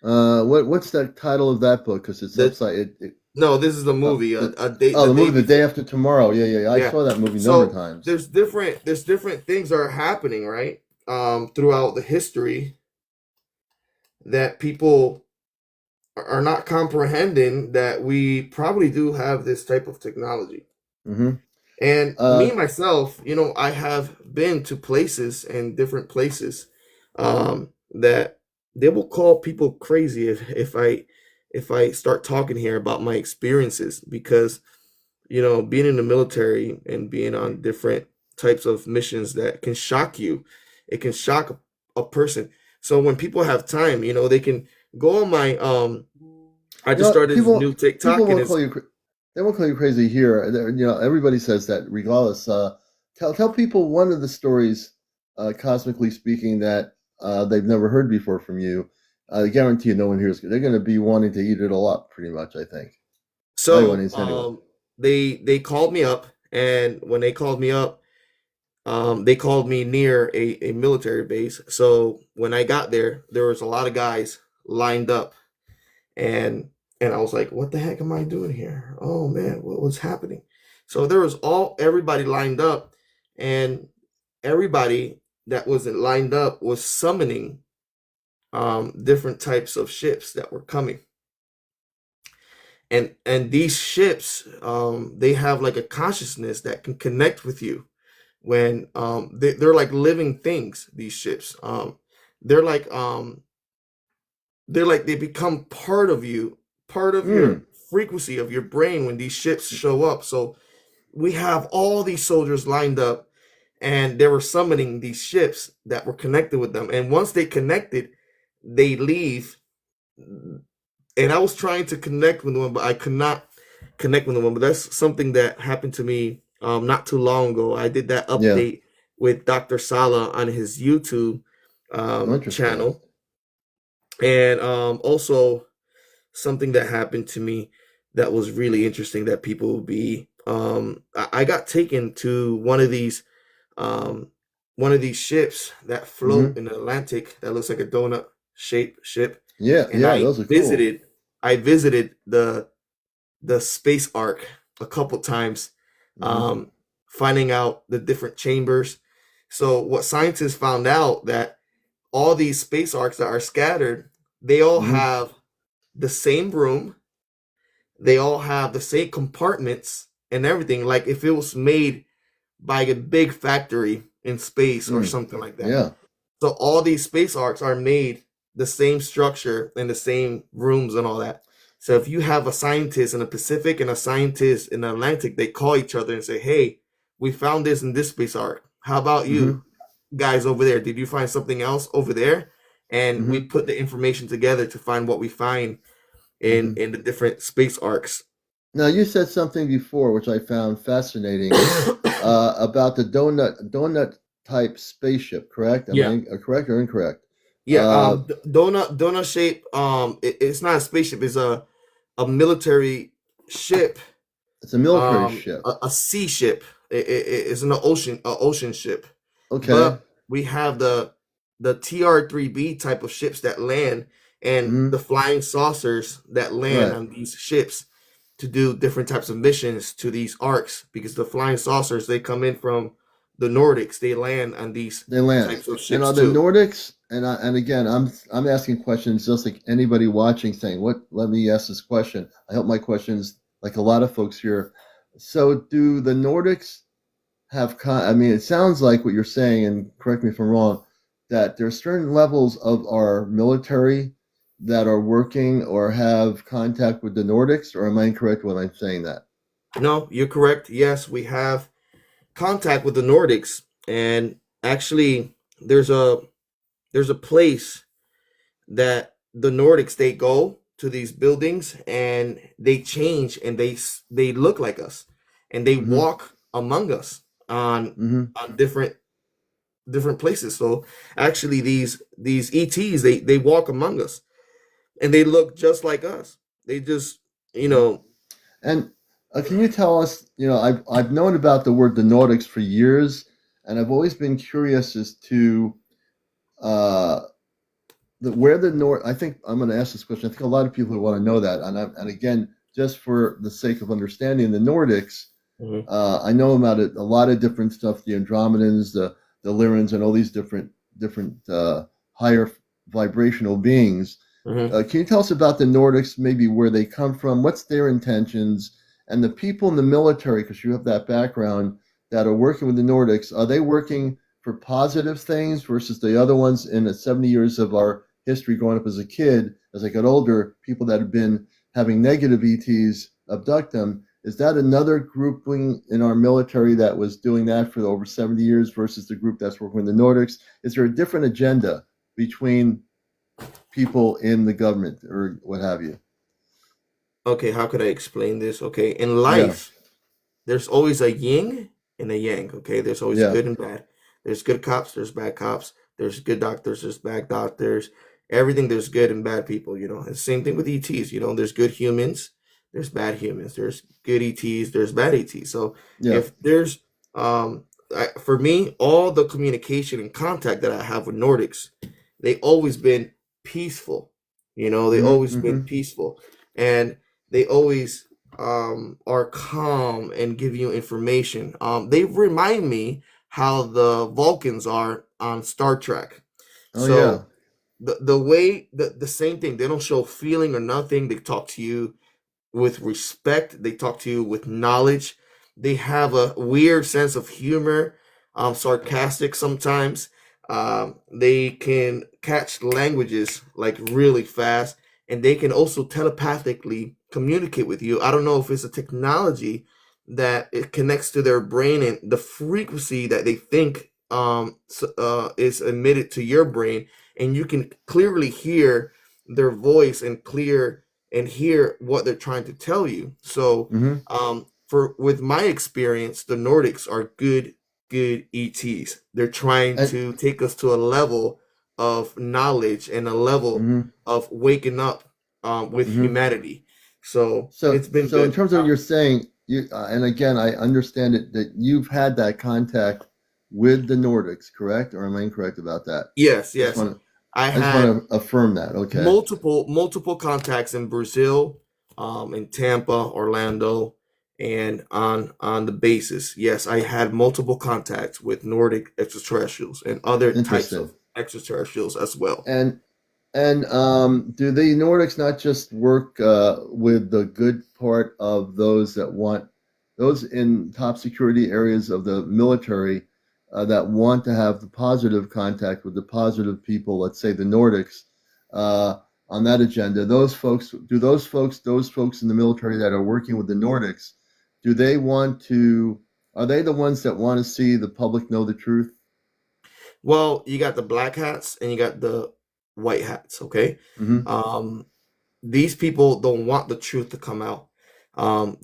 What's the title of that book? Because it's That upside. No, this is the movie. The The day movie The Day before. After Tomorrow. Yeah, yeah, yeah. I Yeah. saw that movie a number of So times. there's different things that are happening, right? Throughout the history that people are not comprehending that we probably do have this type of technology. Hmm. And Uh, me myself, I have been to places and different places that they will call people crazy if I start talking here about my experiences because being in the military and being on different types of missions that can shock you. It can shock a person. So when people have time, they can go on my I just started this new people TikTok and won't it's call you. They won't call you crazy here. Everybody says that regardless. Tell people one of the stories, cosmically speaking, that they've never heard before from you. I guarantee you, no one here is. They're going to be wanting to eat it all up, pretty much. I think my so audience, anyway. they called me up, and when they called me up, they called me near a military base. So when I got there, there was a lot of guys lined up, and I was like, "What the heck am I doing here? Oh man, what's happening?" So there was everybody lined up, and everybody that wasn't lined up was summoning different types of ships that were coming, and these ships they have like a consciousness that can connect with you when they're like living things. These ships they're like um they become part of you, part of your Mm, frequency of your brain when these ships show up. So we have all these soldiers lined up, and they were summoning these ships that were connected with them, and once they connected, they leave. And I was trying to connect with one, but I could not connect with one. But that's something that happened to me not too long ago. I did that yeah, update with Dr. Salla on his YouTube interesting. channel, and also something that happened to me that was really interesting that people will be. I got taken to um, one of these ships that float Hmm. in the Atlantic that looks like a donut shaped ship, Yeah, and yeah, those are cool. I visited the space arc a couple times, Hmm. um, finding out the different chambers. So what scientists found out that all these space arcs that are scattered, they all Hmm. have the same room, they all have the same compartments and everything, like if it was made by a big factory in space or Mm, something like that. yeah. So all these space arcs are made the same structure and the same rooms and all that. So if you have a scientist in the Pacific and a scientist in the Atlantic, they call each other and say, "Hey, we found this in this space arc. How about you Hmm. guys over there? Did you find something else over there?" And we Hmm. put the information together to find what we find Hmm. in the different space arcs. Now, you said something before which I found fascinating about the donut type spaceship. Correct? Am Yeah. I correct or incorrect? Yeah, Uh, donut shape. It's not a spaceship. It's a military ship. it's a military ship. A sea ship. It's an ocean ship. Okay. But we have the TR-3B type of ships that land, and Hmm. the flying saucers that land Right. on these ships. to do different types of missions to these arcs, because the flying saucers, they come in from the Nordics. They land on these They land. types of And ships are the too. Nordics and again I'm asking questions just like anybody watching saying, what let me ask this question. I hope my questions like a lot of folks here. So do the Nordics have I mean it sounds like what you're saying, and correct me if I'm wrong, that there are certain levels of our military that are working or have contact with the Nordics, or am I incorrect when I'm saying that? No, you're correct. Yes, we have contact with the Nordics, and actually, there's a place that the Nordics, they go to these buildings and they change, and they look like us, and they Mm-hmm. walk among us on Mm-hmm. different places. So actually, these ETs, they walk among us, and they look just like us. They just, you know. And can you tell us, I've known about the word the Nordics for years, and I've always been curious as to uh, where the Nord. I think I'm going to ask this question. I think a lot of people want to know that, and again, just for the sake of understanding the Nordics, Mhm, I know about it a lot of different stuff, the Andromedans, the Lyrans, and all these different higher vibrational beings. mhm. Can you tell us about the Nordics, maybe where they come from, what's their intentions, and the people in the military, because you have that background, that are working with the Nordics, are they working for positive things versus the other ones in the 70 years of our history growing up as a kid? As I got older, people that have been having negative ETs abduct them. Is that another grouping in our military that was doing that for over 70 years versus the group that's working with the Nordics? Is there a different agenda between people in the government or what have you? Okay, how could I explain this? Okay, in Yeah, life, there's always a yin and a yang. Okay, there's always yeah, good and bad. There's good cops, there's bad cops, there's good doctors, there's bad doctors. Everything, there's good and bad people, you know. And same thing with ETs, you know, there's good humans, there's bad humans, there's good ETs, there's bad ETs. So yeah. if there's for me, all the communication and contact that I have with Nordics, they always been peaceful. You know, they Mm-hmm, always been mm-hmm. peaceful. And they always are calm and give you information. They remind me how the Vulcans are on Star Trek. Oh yeah. So the way the same thing, they don't show feeling or nothing. They talk to you with respect. They talk to you with knowledge. They have a weird sense of humor, sarcastic sometimes. They can catch languages like really fast, and they can also telepathically communicate with you. I don't know if it's a technology that it connects to their brain, and the frequency that they think is emitted to your brain, and you can clearly hear their voice and hear what they're trying to tell you. So, Mm-hmm, for with my experience, the Nordics are good ETs. They're trying and to take us to a level of knowledge and a level mm-hmm, of waking up with mm-hmm. humanity. So So, it's been so in good. terms of what you're saying, and again, I understand it that you've had that contact with the Nordics, correct? Or am I incorrect about that? Yes, I just yes. want to, I I just want had to affirm that. Okay, multiple contacts in Brazil, in Tampa, Orlando, and on the bases. Yes, I had multiple contacts with Nordic extraterrestrials and other types interesting. of extraterrestrials as well. And do the Nordics not just work with the good part of those that want those in top security areas of the military that want to have the positive contact with the positive people, let's say the Nordics, uh, on that agenda? Those folks, those folks in the military that are working with the Nordics, do they want to? Are they the ones that want to see the public know the truth? Well, you got the black hats and you got the white hats, okay? Hmm. Um, these people don't want the truth to come out. I'm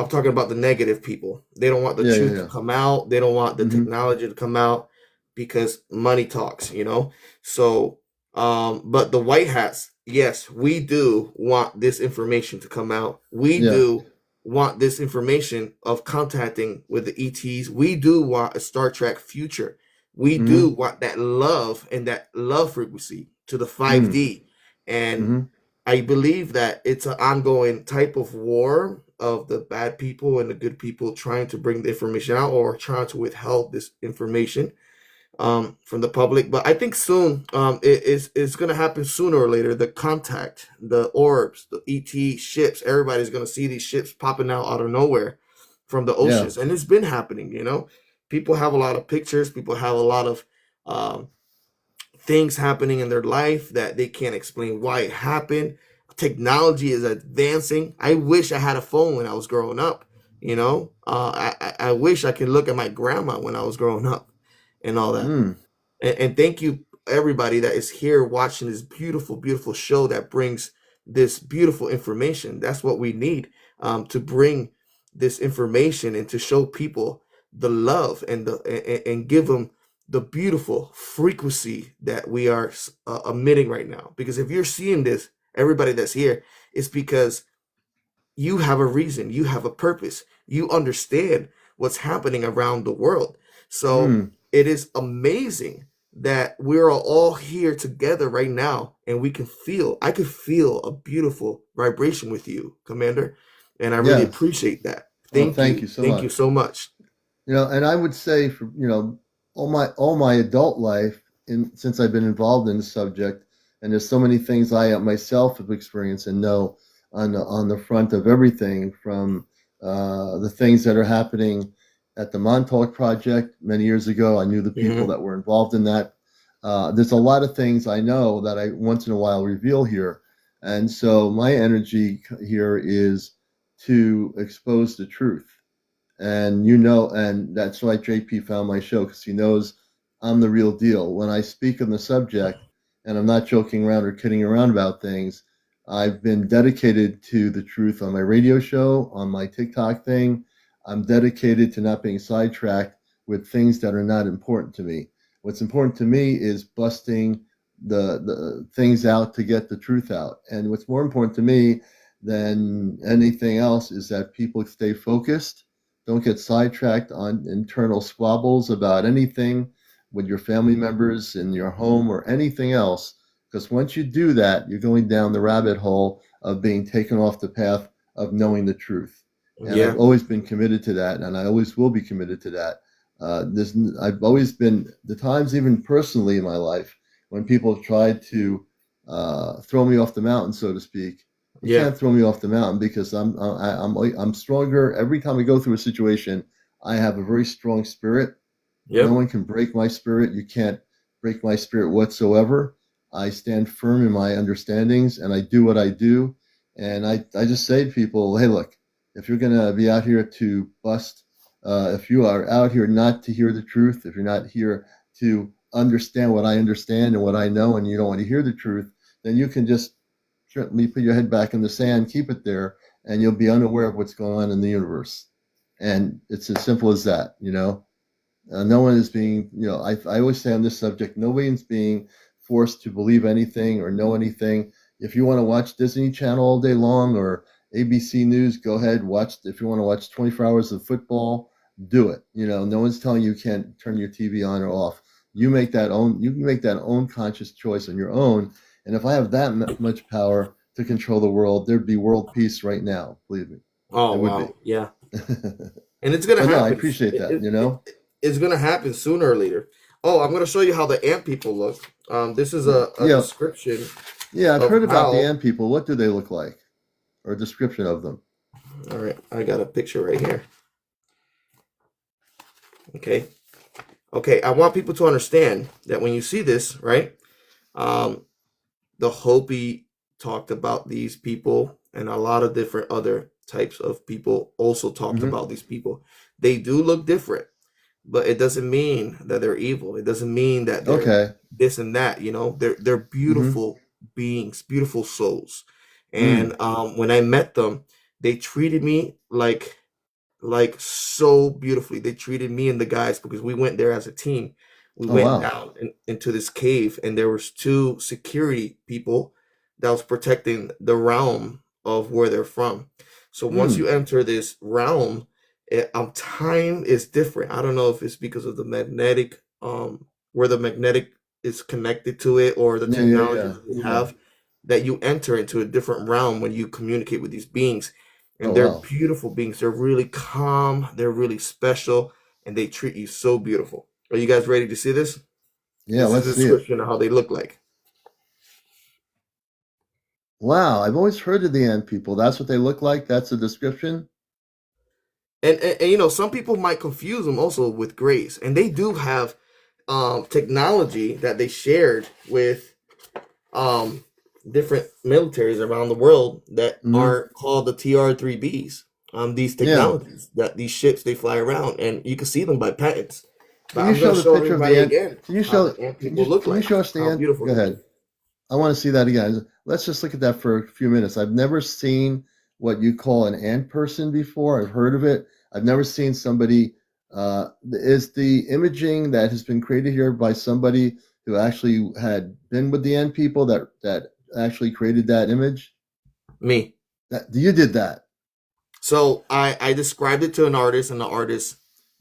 talking about the negative people. They don't want the Yeah, yeah, truth to yeah. come out. They don't want the Hmm. technology to come out because money talks, you know? So, but the white hats, yes, we do want this information to come out. We Yeah. do want this information of contacting with the ETs. We do want a Star Trek future. We do Hmm. want that love and that love frequency to the Mm. 5D. And Hmm. I believe that it's an ongoing type of war of the bad people and the good people trying to bring the information out or trying to withhold this information from the public. But I think soon it's going to happen sooner or later. The contact, the orbs, the ET ships, everybody's going to see these ships popping out of nowhere from the Yeah. oceans. And it's been happening, you know. People have a lot of pictures. People have a lot of things happening in their life that they can't explain why it happened. Technology is advancing. I wish I had a phone when I was growing up. You know, I wish I could look at my grandma when I was growing up and all that. Mm. And thank you everybody that is here watching this beautiful, beautiful show that brings this beautiful information. That's what we need to bring this information and to show people the love and and give them the beautiful frequency that we are emitting right now. Because if you're seeing this, everybody that's here, it's because you have a reason, you have a purpose, you understand what's happening around the world. So Mm. it is amazing that we're all here together right now and I could feel a beautiful vibration with you, Commander. And I really Yes. appreciate that. Well, thank you so Thank you much. so much. And I would say for all my adult life, since I've been involved in the subject, and there's so many things I myself have experienced and know on the front of everything from the things that are happening at the Montauk Project many years ago. I knew the people Hmm. that were involved in that. There's a lot of things I know that I once in a while reveal here, and so my energy here is to expose the truth. And that's why JP found my show, because he knows I'm the real deal. When I speak on the subject, and I'm not joking around or kidding around about things, I've been dedicated to the truth on my radio show, on my TikTok thing. I'm dedicated to not being sidetracked with things that are not important to me. What's important to me is busting the things out to get the truth out. And what's more important to me than anything else is that people stay focused, don't get sidetracked on internal squabbles about anything with your family members in your home or anything else. Because once you do that, you're going down the rabbit hole of being taken off the path of knowing the truth. And I've Yeah, always been committed to that, and I always will be committed to that. I've always been, the times even personally in my life when people have tried to throw me off the mountain, so to speak. You yeah, can't throw me off the mountain because I'm stronger every time I go through a situation. I have a very strong spirit. No yep, one can break my spirit. You can't break my spirit whatsoever. I stand firm in my understandings and I do what I do. And I just say to people, hey, look, if you're going to be out here to bust, if you are out here not to hear the truth, if you're not here to understand what I understand and what I know, and you don't want to hear the truth, then you can just certainly put your head back in the sand, keep it there, and you'll be unaware of what's going on in the universe. And it's as simple as that. No one is being, I always say on this subject, nobody's being forced to believe anything or know anything. If you want to watch Disney Channel all day long or ABC News, go ahead, watch. If you want to watch 24 hours of football, do it. No one's telling you can't turn your TV on or off. You can make that own conscious choice on your own. And if I have that much power to control the world, there'd be world peace right now. Believe me, oh there would be. wow, yeah. And it's gonna But no, I happen. appreciate that. It's gonna happen sooner or later. Oh, I'm gonna show you how the ant people look. This is a Yeah, description yeah, I've of heard about the how. Ant People. What do they look like? Or a description of them? All right, I got a picture right here. Okay, okay. I want people to understand that when you see this, right? Um, the Hopi talked about these people, and a lot of different other types of people also talked Hmm. about these people. They do look different, but it doesn't mean that they're evil. It doesn't mean that they're Okay. this and that. They're Hmm. beautiful beings, beautiful souls. Mm. And when I met them, they treated me like so beautifully. They treated me and the guys because we went there as a team. We Oh, went wow. down into this cave, and there was two security people that was protecting the realm of where they're from. So once Mm. you enter this realm, time is different. I don't know if it's because of the magnetic, where the magnetic is connected to it, or the Yeah, yeah, technology yeah, that they yeah. have, that you enter into a different realm when you communicate with these beings. Oh, and they're wow. beautiful beings. They're really calm, they're really special, and they treat you so beautiful. Are you guys ready to see this? Yeah, This is let's a see it. description of how they look like. Wow, I've always heard of the ant people. That's what they look like. That's the description. And you know, some people might confuse them also with grays, and they do have technology that they shared with um, different militaries around the world that Hmm. are called the TR-3Bs. These Yeah. technologies that these ships they fly around, and you can see them by patents. Can But you I'm going show to the show picture of the everybody ant? again Can you how show? the ant people look Can you like, show us the how ant? beautiful Go they look. ahead. I want to see that again. Let's just look at that for a few minutes. I've never seen what you call an ant person before. I've heard of it. I've never seen somebody. Is the imaging that has been created here by somebody who actually had been with the ant people that actually created that image? Me. That you did that? So I described it to an artist, and the artist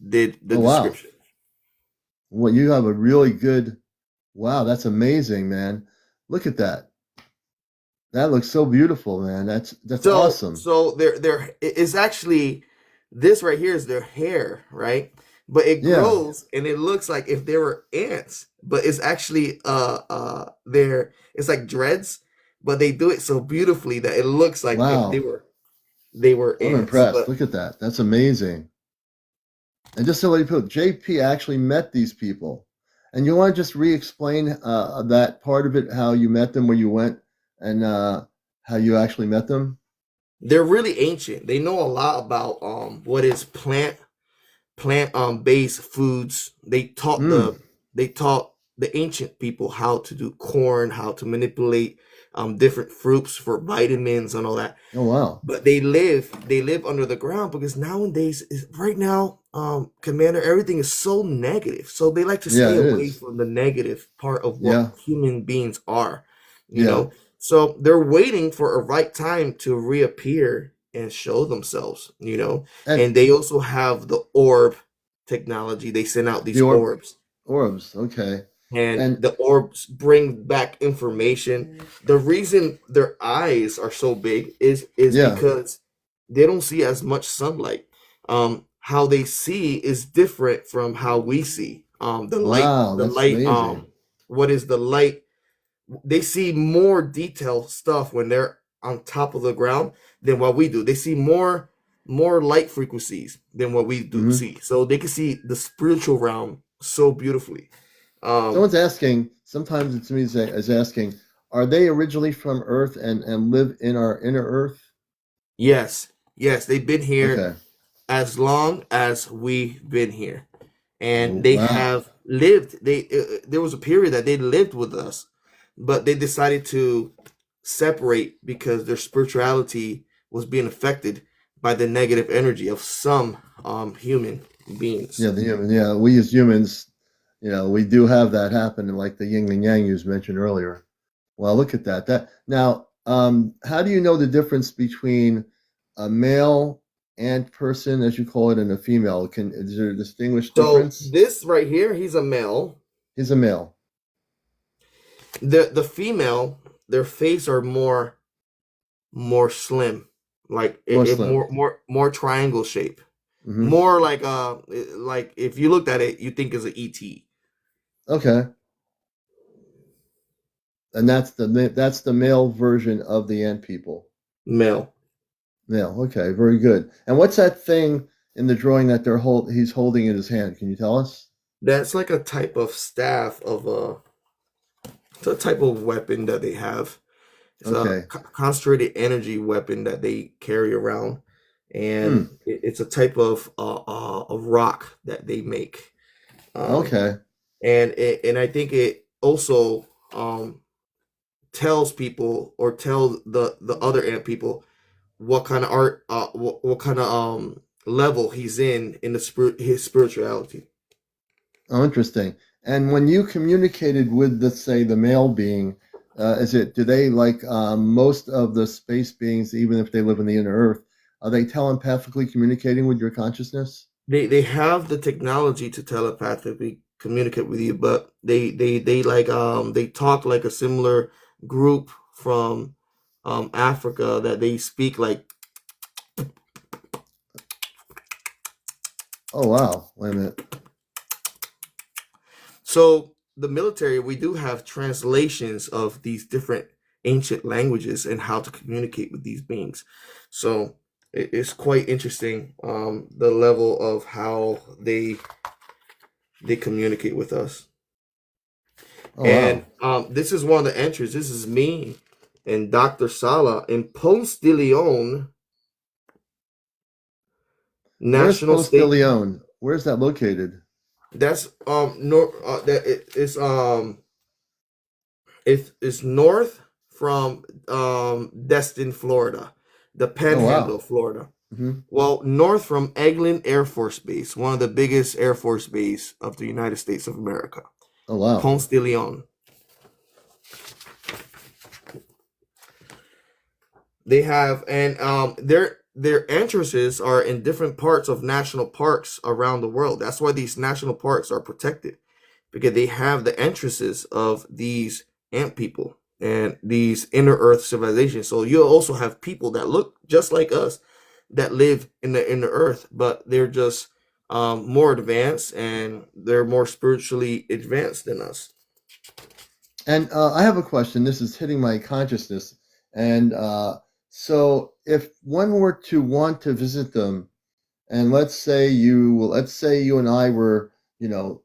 did the Oh, wow. description. Well, you have a really good. Wow, that's amazing, man. Look at that. That looks so beautiful, man. That's awesome. So they're it's actually this right here is their hair, right? But it Yeah. grows and it looks like if they were ants, but it's actually they're it's like dreads, but they do it so beautifully that it looks like if Wow. they were I'm ants. impressed. But Look at that. That's amazing. And just to let you know, JP actually met these people. And you want to just re-explain that part of it, how you met them, where you went, and how you actually met them? they're really ancient. They know a lot about what is plant based foods. Mm. They taught the ancient people how to do corn, how to manipulate different fruits for vitamins and all that. Oh, wow. But they live under the ground because nowadays right now, Commander, everything is so negative. So they like to Yeah, stay it away is. from the negative part of what Yeah. human beings are, you Yeah. know. So they're waiting for a right time to reappear and show themselves, you know. And And they also have the orb technology. They send out the these orbs, orbs. Okay. and And the orbs bring back information. The reason their eyes are so big is yeah. because they don't see as much sunlight. How they see is different from how we see. Wow, The that's light. amazing. What is the light? They see more detailed stuff when they're on top of the ground than what we do. They see more light frequencies than what we do Hmm. see. So they can see the spiritual realm so beautifully. Um, Someone's asking, sometimes it's me is asking, are they originally from Earth and live in our inner Earth? yes, yes, they've been here Okay. as long as we've been here, and Oh, they wow. have lived. There was a period that they lived with us, but they decided to separate because their spirituality was being affected by the negative energy of some human beings. Yeah, yeah, we as humans, we do have that happen, like the yin and yang you mentioned earlier. Well, look at that. That now, how do you know the difference between a male ant person, as you call it, and a female? Is there a distinguished So difference? this right here, he's a male. He's a male, The female, their face are more slim, like it Muslim. more triangle shape, Hmm. more like if you looked at it, you think it's an ET. Okay, and that's the male version of the ant people. Male. Male. Okay, very good. And what's that thing in the drawing that he's holding in his hand? Can you tell us? That's like a type of staff of a it's a type of weapon that they have. It's a Okay. concentrated energy weapon that they carry around, Hmm. and it's a type of a rock that they make. Um, Okay. and I think it also tells people or tell the other ant people what kind of art what kind of level he's in the his spirituality. Oh, interesting. And when you communicated with the male being, do they like most of the space beings, even if they live in the inner Earth, are they telepathically communicating with your consciousness? They have the technology to telepathically communicate with you, but they like they talk like a similar group from Africa that they speak like Oh wow. Wait a minute. So the military, we do have translations of these different ancient languages and how to communicate with these beings. So it's quite interesting, the level of how they communicate with us. Oh And wow. this is one of the entries. This is me and Dr. Sala in Ponce de Leon Where's National Post de State. Leon? Where's that located? That's that it's north from Destin, Florida, the Oh Panhandle, wow. Florida. Hmm. Well, north from Eglin Air Force Base, one of the biggest Air Force base of the United States of America, Oh wow. Ponce de Leon. They have, and their entrances are in different parts of national parks around the world. That's why these national parks are protected, because they have the entrances of these ant people and these inner earth civilizations. So you'll also have people that look just like us that live in the earth, but they're just more advanced and they're more spiritually advanced than us. And I have a question. This is hitting my consciousness. And so, if one were to want to visit them, and let's say you and I were, you know,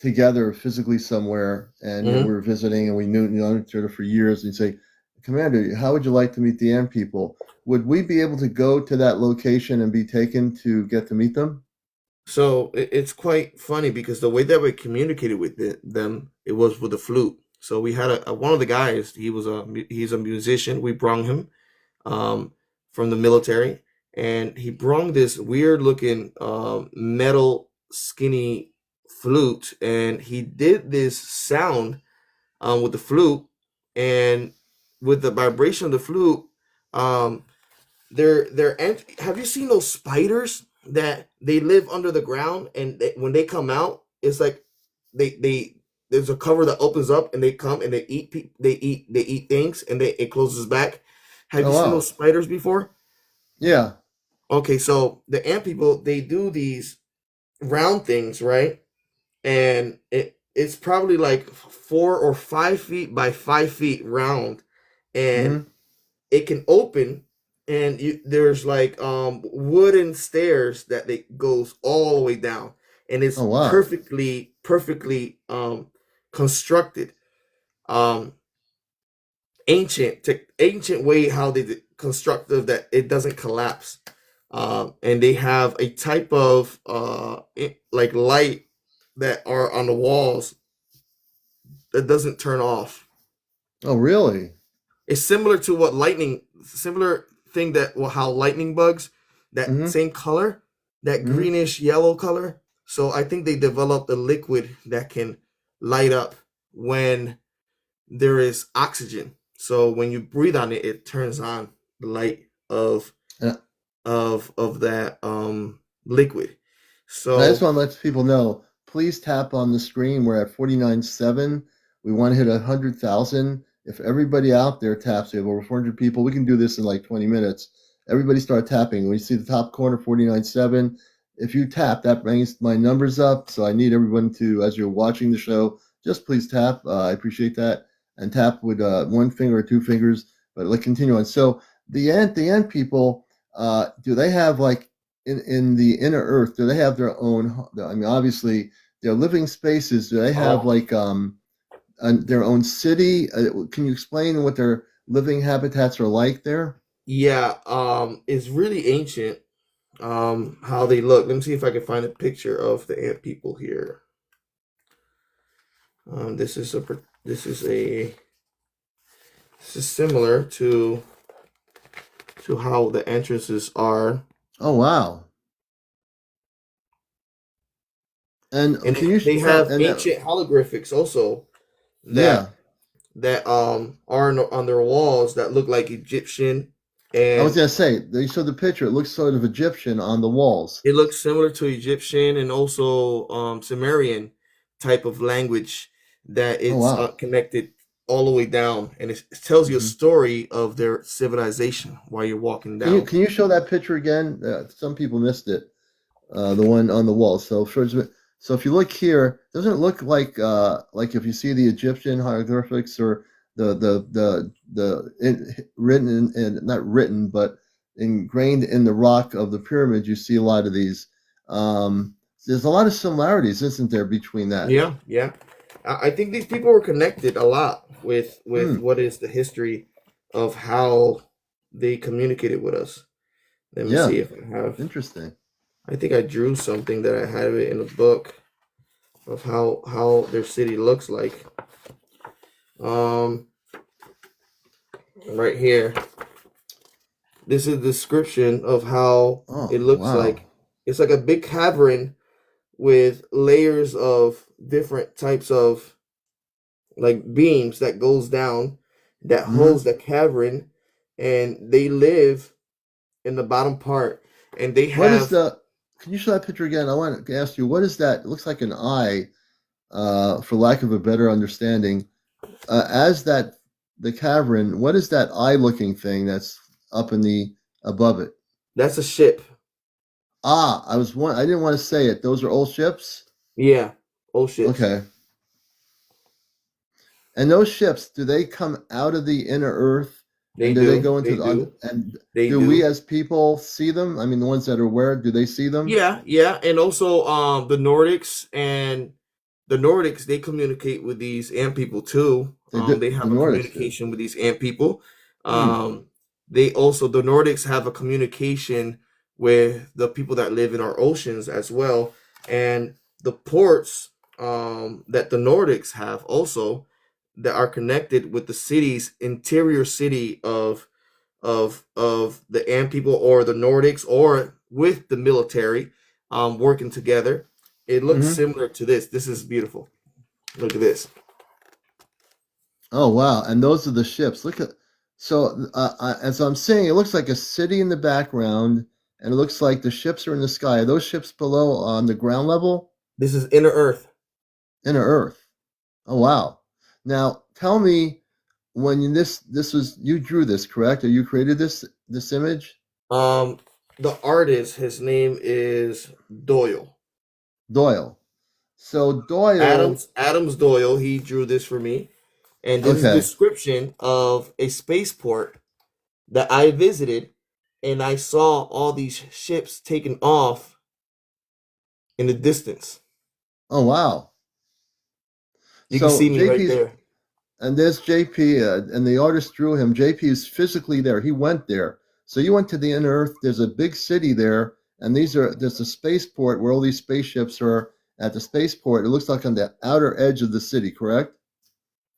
together physically somewhere, and we Mhm. were visiting, and we knew each other for years, and you say, Commander, how would you like to meet the Ant People? Would we be able to go to that location and be taken to get to meet them? So it's quite funny because the way that we communicated with them, it was with the flute. So we had one of the guys. He's a musician. We brought him um, from the military, and he brought this weird looking metal skinny flute, and he did this sound with the flute, and with the vibration of the flute, um, have you seen those spiders that they live under the ground, and when they come out, it's like they there's a cover that opens up and they come and they eat things and it closes back. Have Oh you seen those wow, spiders before? yeah. Okay, so the ant people, they do these round things, right? And it's probably like 4 or 5 feet by 5 feet round, and Hmm. it can open, and there's like wooden stairs that they goes all the way down, and it's Oh wow. perfectly constructed, um ancient way how they constructed that it doesn't collapse. And they have a type of like light that are on the walls that doesn't turn off. Oh really? It's similar to what lightning, similar thing that, well, how lightning bugs, that Hmm. same color, that Hmm. greenish yellow color. So I think they developed a liquid that can light up when there is oxygen. So when you breathe on it, it turns on the light And, of that liquid. and I just So want to let people know, please tap on the screen. We're at 49.7. We want to hit 100,000. If everybody out there taps, we have over 400 people. We can do this in like 20 minutes. Everybody start tapping. When you see the top corner, 49.7, if you tap, that brings my numbers up. So I need everyone to, as you're watching the show, just please tap. I appreciate that. And tap with one finger or two fingers. But let's continue on. So the ant people, do they have like in the inner earth, do they have their own, I mean, obviously their living spaces, do they have um like their own city? Can you explain what their living habitats are like there? yeah, it's really ancient, how they look. Let me see if I can find a picture of the ant people here. This is a this is similar to how the entrances are, Oh wow. And and can you they tell, have and ancient holographics also that yeah, are on their walls that look like Egyptian, I was and gonna say they showed the picture, it looks sort of Egyptian on the walls. it looks similar to Egyptian and also Sumerian type of language, that Oh it's wow. connected all the way down, and it tells you a Hmm. story of their civilization while you're walking Can you down. can you show that picture again? Some people missed it. the one on the wall. So if you look here, doesn't it look like if you see the Egyptian hieroglyphics or written in, not written but ingrained in the rock of the pyramid, you see a lot of these. There's a lot of similarities, isn't there, between that? Yeah, yeah. I think these people were connected a lot with Hmm. what is the history of how they communicated with us. Let me Yeah. see if I have. Interesting. I think I drew something that I have it in a book of how their city looks like. Um, right here. This is a description of how it Oh, looks wow. like. It's like a big cavern with layers of different types of like beams that goes down that Hmm. holds the cavern, and they live in the bottom part, and they What is have. the? Can you show that picture again? I want to ask you, what is that? It looks like an eye, for lack of a better understanding. As that the cavern, what is that eye-looking thing that's up in the above it? That's a ship. Ah, I didn't want to say it. Those are old ships. Yeah, old ships. Okay. And those ships, do they come out of the inner earth They and do they do. go into They do. and They do we do. as people see them? I mean, the ones that are aware, do they see them? Yeah, yeah, and also the Nordics they communicate with these ant people too. They do. They The have a Nordics do. communication with these ant people. Hmm. They also the Nordics have a communication with the people that live in our oceans as well, and the ports that the Nordics have also that are connected with the cities interior city of the Ant people or the Nordics or with the military working together. It looks Hmm. similar to this. This is beautiful. Look at this. Oh wow! And those are the ships. Look at as I'm saying, it looks like a city in the background, and it looks like the ships are in the sky. Are those ships below on the ground level? This is inner Earth. Inner Earth. Oh wow! Now tell me, this was you drew this, correct? Or you created this image? Um, the artist, his name is Doyle. Doyle. So Doyle. Adams Doyle. He drew this for me, and this is a Okay. description of a spaceport that I visited, and I saw all these ships taken off in the distance. Oh wow. You can So see me right JP's there. and there's JP, and the artist drew him. JP is physically there. He went there. So you went to the inner Earth. There's a big city there, and there's a spaceport where all these spaceships are at the spaceport. It looks like on the outer edge of the city, correct?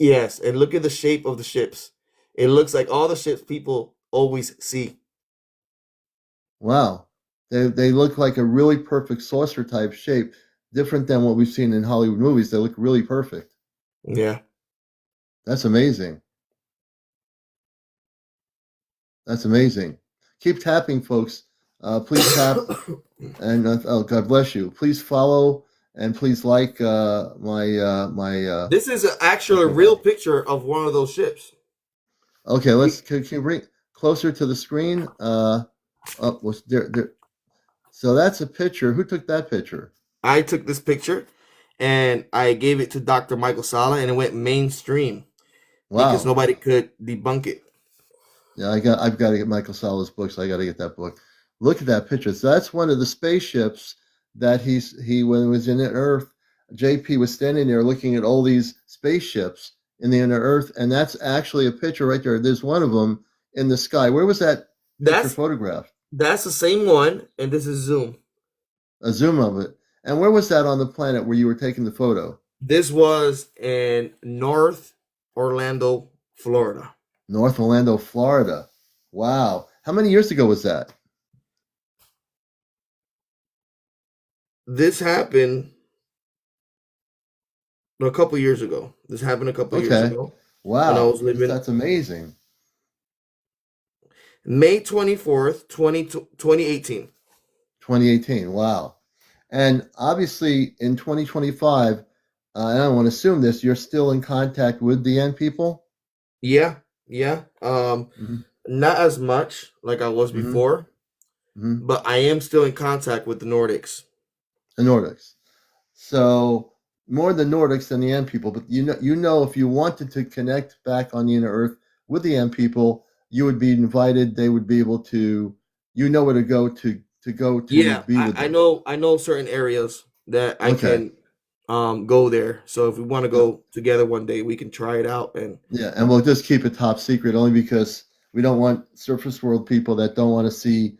Yes, and look at the shape of the ships. It looks like all the ships people always see. Wow. They look like a really perfect saucer type shape, different than what we've seen in Hollywood movies. They look really perfect. Yeah. That's amazing. That's amazing. Keep tapping, folks. Please tap. And oh, God bless you. Please follow and please like my This is an my actual real profile. picture of one of those ships. Okay, You- can you bring closer to the screen? Up was there. So that's a picture. Who took that picture? I took this picture and I gave it to Dr. Micheal Salla, and it went mainstream because Wow. nobody could debunk it. Yeah, I've got to get Michael Sala's books. I got to get that book. Look at that picture. So that's one of the spaceships that he when he was in Earth. JP was standing there looking at all these spaceships in the inner Earth, and that's actually a picture right there. There's one of them in the sky. Where was that picture That's photographed? that's the same one, and this is zoom. A zoom of it. And where was that on the planet where you were taking the photo? This was in North Orlando, Florida. North Orlando, Florida. Wow. How many years ago was that? This happened a couple years ago. This happened a couple years Okay. ago when I Wow. was living That's amazing. May 24th, 2018. 2018. Wow. And obviously in 2025, and I want to assume this, you're still in contact with the Ant people? Yeah, yeah. Hmm. Not as much like I was Hmm. before, Hmm. but I am still in contact with the Nordics. The Nordics. So more the Nordics than the Ant people, but you know, if you wanted to connect back on the inner Earth with the Ant people, you would be invited. They would be able to, where to go to Yeah, be with I them. know I know certain areas that I Okay. can go there. So if we want to Uh, go together one day, we can try it out. And Yeah, and we'll just keep it top secret only because we don't want surface world people that don't want to see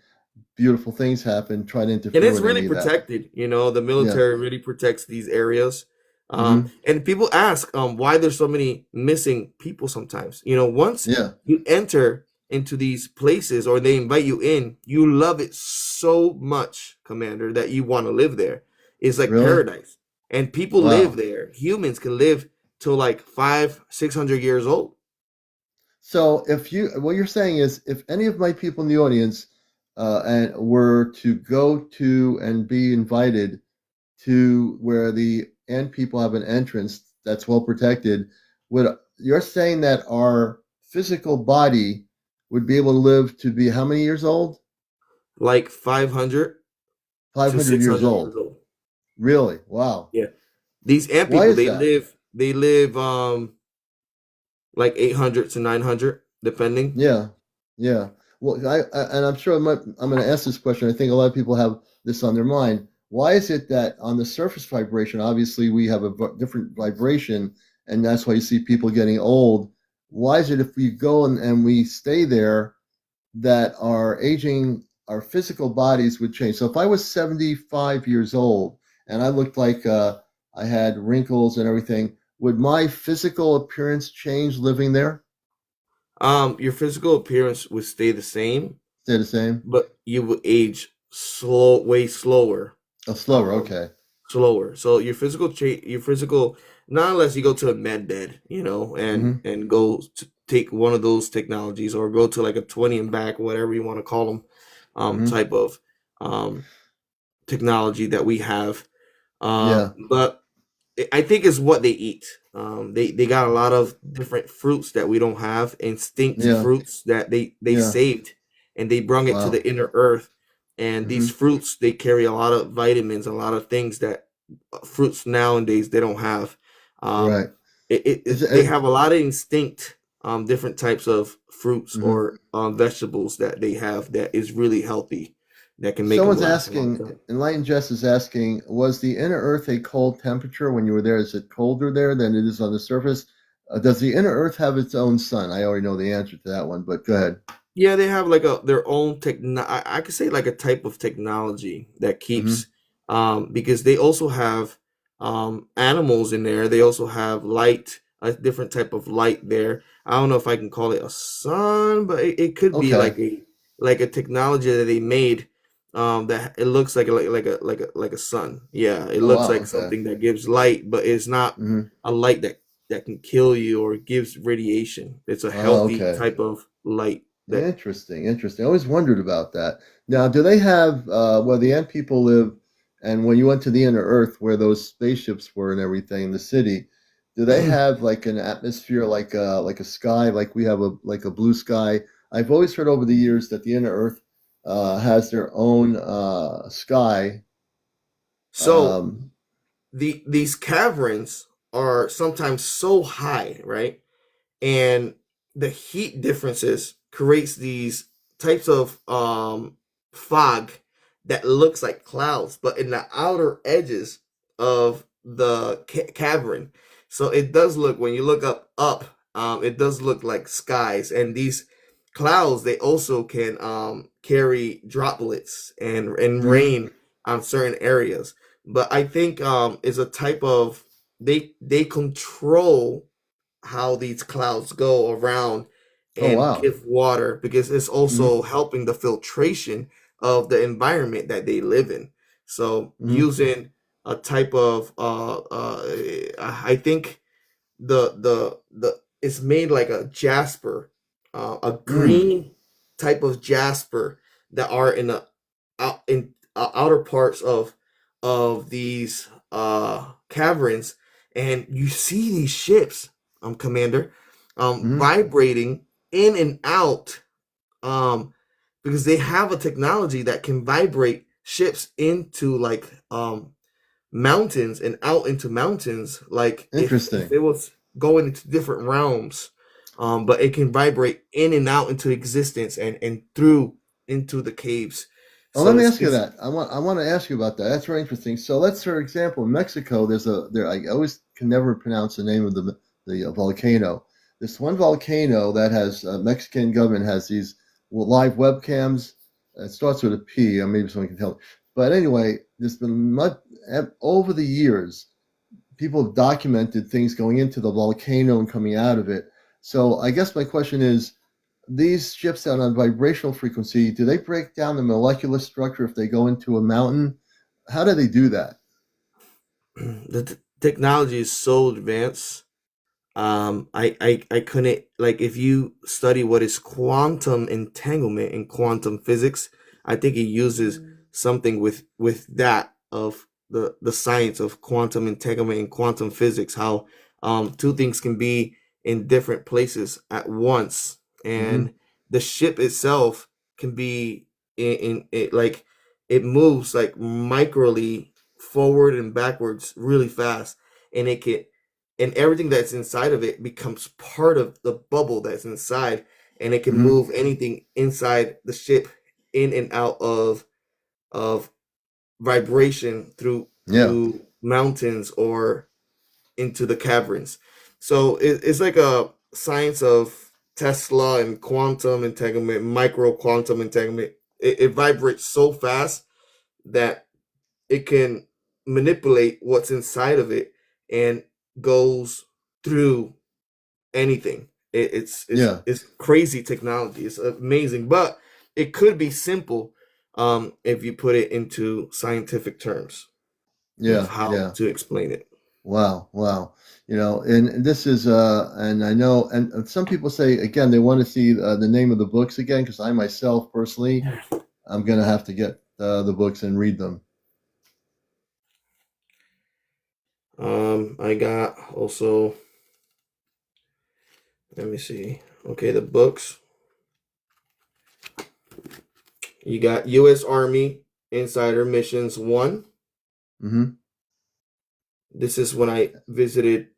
beautiful things happen try to and interfere it's with really any of that. protected. You know, the Yeah. military really protects these areas. Hmm. And people ask why there's so many missing people sometimes. You know, once Yeah. you enter into these places or they invite you in, you love it so much, Commander, that you want to live there. It's like Really? paradise. And people live Wow. there. Humans can live till like 600 years old. So if you, what you're saying is, if any of my people in the audience and were to go to and be invited to where the ant people have an entrance that's well protected, would you're saying that our physical body would be able to live to be how many years old? Like 500 to 500 years 600 years old. old. Really? Wow. Yeah. These ant Why people, is they that? live they live like 800 to 900 depending. Yeah, yeah. Well, and I'm sure I'm going to ask this question. I think a lot of people have this on their mind. Why is it that on the surface vibration, obviously we have a different vibration, and that's why you see people getting old. Why is it if we go and we stay there that our aging, our physical bodies would change? So if I was 75 years old and I looked like I had wrinkles and everything, would my physical appearance change living there? Your physical appearance would stay the same, Stay the same? but you would age way slower. Oh, slower. Um, Okay. Slower. So your physical, not unless you go to a med bed, you know, Hmm. and go to take one of those technologies or go to like a 20 and back, whatever you want to call them, Hmm. type of um technology that we have. Yeah. But I think it's what they eat. They got a lot of different fruits that we don't have, instinct Yeah. fruits that they Yeah. saved, and they brung it to Wow. the inner earth. And these Hmm. fruits, they carry a lot of vitamins, a lot of things that fruits nowadays they don't have. Um, Right. Is they it, have a lot of instinct, different types of fruits hmm. or vegetables that they have that is really healthy, that can make them Someone's last a long asking, time. Enlightened Jess is asking, was the inner Earth a cold temperature when you were there? Is it colder there than it is on the surface? Does the inner Earth have its own sun? I already know the answer to that one, but go ahead. Yeah, they have like their own I could say like a type of technology that Hmm. keeps because they also have animals in there. They also have light, a different type of light there. I don't know if I can call it a sun, but it could be Okay. like a technology that they made that it looks like a sun. Yeah, it Oh, looks wow. like Okay. something that gives light, but it's not Hmm. a light that can kill you or gives radiation. It's a Oh, healthy okay. type of light that Interesting, interesting. I always wondered about that. Now, do they have where the ant people live, and when you went to the inner Earth, where those spaceships were and everything in the city, do they have like an atmosphere, like a sky, like we have a blue sky? I've always heard over the years that the inner Earth has their own sky. so Um, these caverns are sometimes so high, right? And the heat differences creates these types of fog that looks like clouds, but in the outer edges of the cavern. So it does look, when you look up, it does look like skies. And these clouds, they also can carry droplets and mhm. rain on certain areas. But I think is a type of, they control how these clouds go around Oh, and wow. give water, because it's also Hmm. helping the filtration of the environment that they live in. So Hmm. using a type of I think the it's made like a jasper, a Mm. green type of jasper that are in the outer parts of these caverns, and you see these ships, Commander, Hmm. vibrating in and out, um because they have a technology that can vibrate ships into like mountains and out into mountains, like if Interesting. it was going into different realms, but it can vibrate in and out into existence and through into the caves. Oh, let So me it's ask you it's that. I want to ask you about that. That's very interesting. So let's, for example, in Mexico, I always can never pronounce the name of the volcano. This one volcano that has Mexican government has these live webcams. It starts with a P. Or maybe someone can tell me. But anyway, there's been much over the years. People have documented things going into the volcano and coming out of it. So I guess my question is, these ships out on vibrational frequency, do they break down the molecular structure if they go into a mountain? How do they do that? technology is so advanced. I couldn't, like, if you study what is quantum entanglement in quantum physics, I think it uses something with that of the science of quantum entanglement in quantum physics, how two things can be in different places at once, Mm-hmm. and the ship itself can be in it, like it moves like microly forward and backwards really fast, and it can, and everything that's inside of it becomes part of the bubble that's inside, and it can Mm-hmm. move anything inside the ship in and out of vibration Yeah. through mountains or into the caverns. So it's like a science of Tesla and quantum entanglement, micro quantum entanglement. It vibrates so fast that it can manipulate what's inside of it and goes through anything. Yeah. It's crazy technology. It's amazing, but it could be simple if you put it into scientific terms of Yeah. how Yeah. to explain it. Wow. Wow. And this is, and I know, and some people say, again, they want to see the name of the books again, because I myself personally, I'm going to have to get the books and read them. I got also, let me see. Okay, the books. You got U.S. Army Insider Missions 1. Mm-hmm. This is when I visited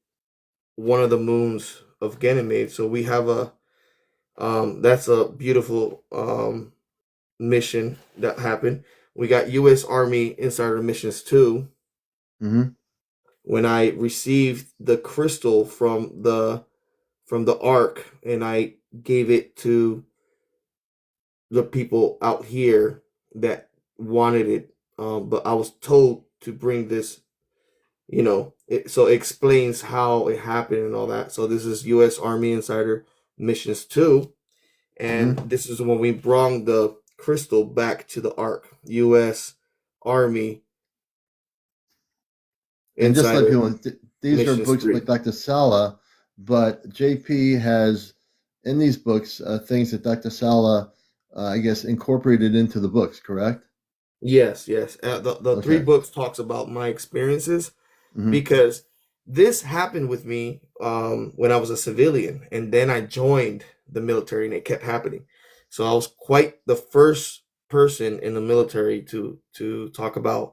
one of the moons of Ganymede. So we have a that's a beautiful mission that happened. We got U.S. Army Insider Missions 2, Mm-hmm. when I received the crystal from the Ark, and I gave it to the people out here that wanted it. But I was told to bring this, so it explains how it happened and all that. So this is U.S. Army Insider Missions 2, and Mm-hmm. this is when we brought the crystal back to the Ark. U.S. Army And just let Insider people know, these are Missions books by 3. Dr. Salla, but JP has in these books things that Dr. Salla, I guess, incorporated into the books, correct? Yes, yes. The three Okay. books talks about my experiences, Mm-hmm. because this happened with me when I was a civilian, and then I joined the military, and it kept happening. So I was quite the first person in the military to talk about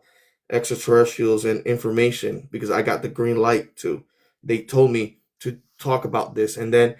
extraterrestrials and information, because I got the green light to. They told me to talk about this, and then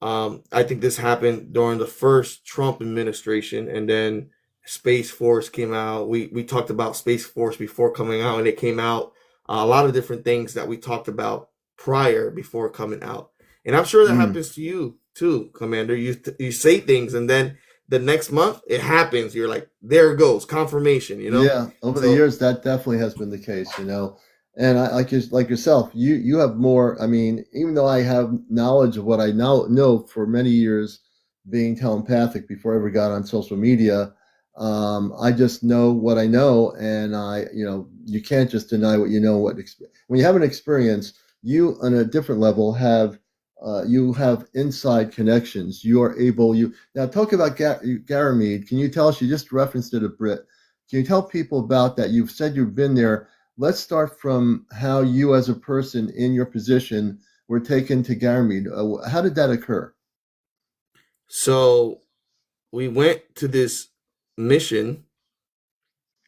I think this happened during the first Trump administration, and then Space Force came out. We talked about Space Force before coming out, and it came out. A lot of different things that we talked about prior before coming out, and I'm sure that Mm. happens to you too, Commander. You say things, and then the next month it happens. You're like, there it goes, confirmation. Yeah, over the So years, that definitely has been the case. And I like yourself, you have more. I mean, even though I have knowledge of what I now know for many years, being telepathic before I ever got on social media, I just know what I know, and you can't just deny what you know. When you have an experience, you on a different level you have inside connections. You are able. You now talk about Ganymede. Can you tell us? You just referenced it a bit. Can you tell people about that? You've said you've been there. Let's start from how you, as a person in your position, were taken to Ganymede. How did that occur? so we went to this mission,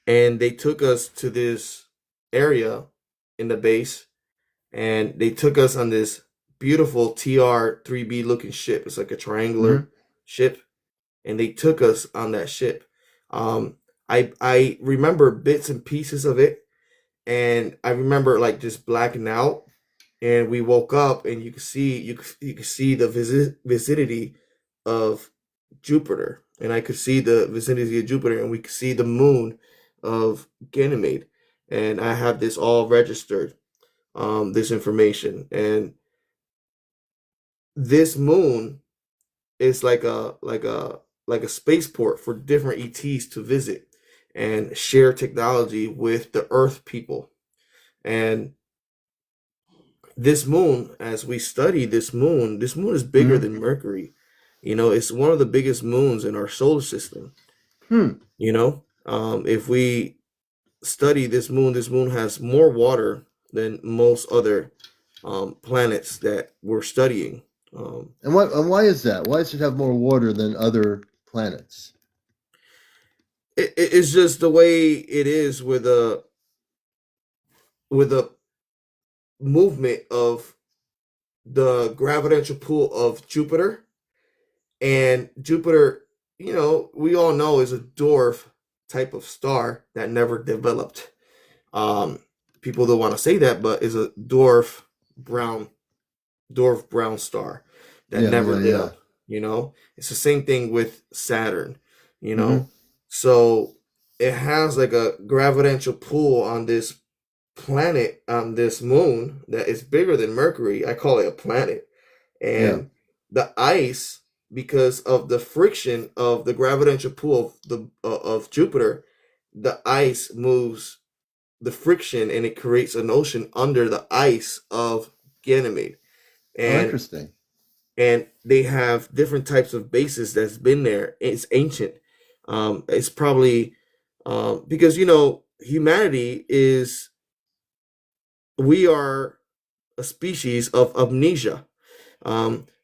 and they took us to this area in the base, and they took us on this beautiful TR-3B looking ship. It's like a triangular ship, and they took us on that ship. I remember bits and pieces of it, and I remember like just blacking out. And we woke up, and you could see the vicinity of Jupiter, and I could see the vicinity of Jupiter, and we could see the moon of Ganymede, and I have this all registered, this information, and this moon is like a spaceport for different ETs to visit and share technology with the Earth people. And this moon, as we study this moon is bigger than Mercury. It's one of the biggest moons in our solar system. Hmm. If we study this moon has more water than most other planets that we're studying. And why is that? Why does it have more water than other planets? It's just the way it is with a movement of the gravitational pull of Jupiter. And Jupiter, we all know, is a dwarf type of star that never developed. People don't want to say that, but is a brown brown star that never lit up. It's the same thing with Saturn. So it has like a gravitational pull on this planet, on this moon, that is bigger than Mercury. I call it a planet. And the ice, because of the friction of the gravitational pull of Jupiter, the ice moves the friction, and it creates an ocean under the ice of Ganymede. And interesting. And they have different types of bases that's been there. It's ancient. It's probably because humanity is, we are a species of amnesia.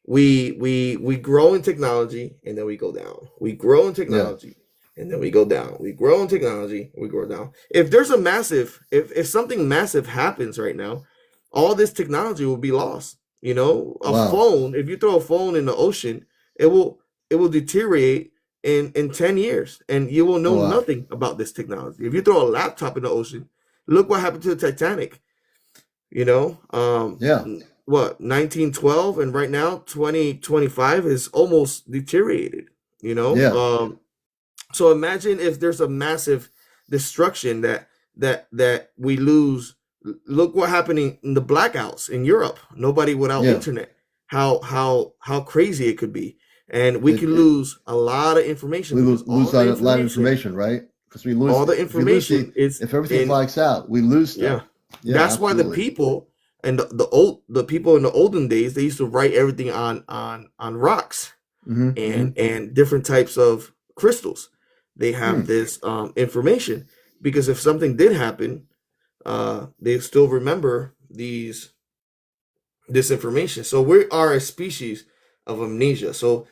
We grow in technology, and then we go down. We grow in technology, and then we go down. We grow in technology, we go down. If there's if something massive happens right now, all this technology will be lost. Phone, if you throw a phone in the ocean, it will deteriorate in 10 years, and you will know nothing about this technology. If you throw a laptop in the ocean, look what happened to the Titanic. What, 1912, and right now 2025 is almost deteriorated. So imagine if there's a massive destruction that we lose. Look what happened in the blackouts in Europe. Nobody without internet. How crazy it could be, and we can lose a lot of information. We lose a lot of information, right? Because we lose all the information. If everything blacks out, we lose stuff. That's absolutely why the people and the people in the olden days, they used to write everything on rocks and different types of crystals. They have this information, because if something did happen, they still remember this information. So we are a species of amnesia. So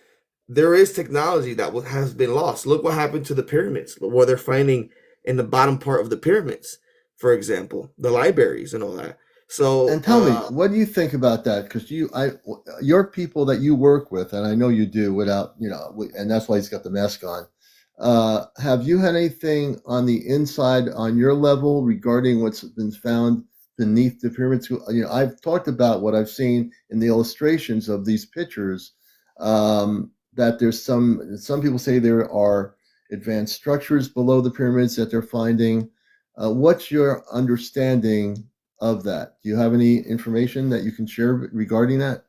there is technology that has been lost. Look what happened to the pyramids, what they're finding in the bottom part of the pyramids, for example, the libraries and all that. So, and tell me, what do you think about that? Because your people that you work with, and I know you do, without and that's why he's got the mask on. Have you had anything on the inside, on your level, regarding what's been found beneath the pyramids? I've talked about what I've seen in the illustrations of these pictures. That there's some people say there are advanced structures below the pyramids that they're finding. What's your understanding of that? Do you have any information that you can share regarding that?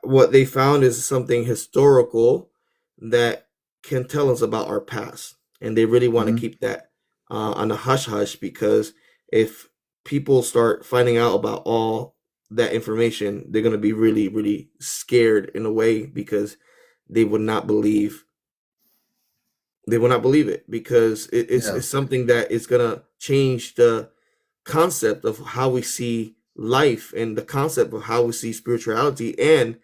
What they found is something historical that can tell us about our past, and they really want to keep that on the hush hush, because if people start finding out about all that information, they're going to be really, really scared in a way, because they would not believe it, because it's something that is going to change the concept of how we see life, and the concept of how we see spirituality, and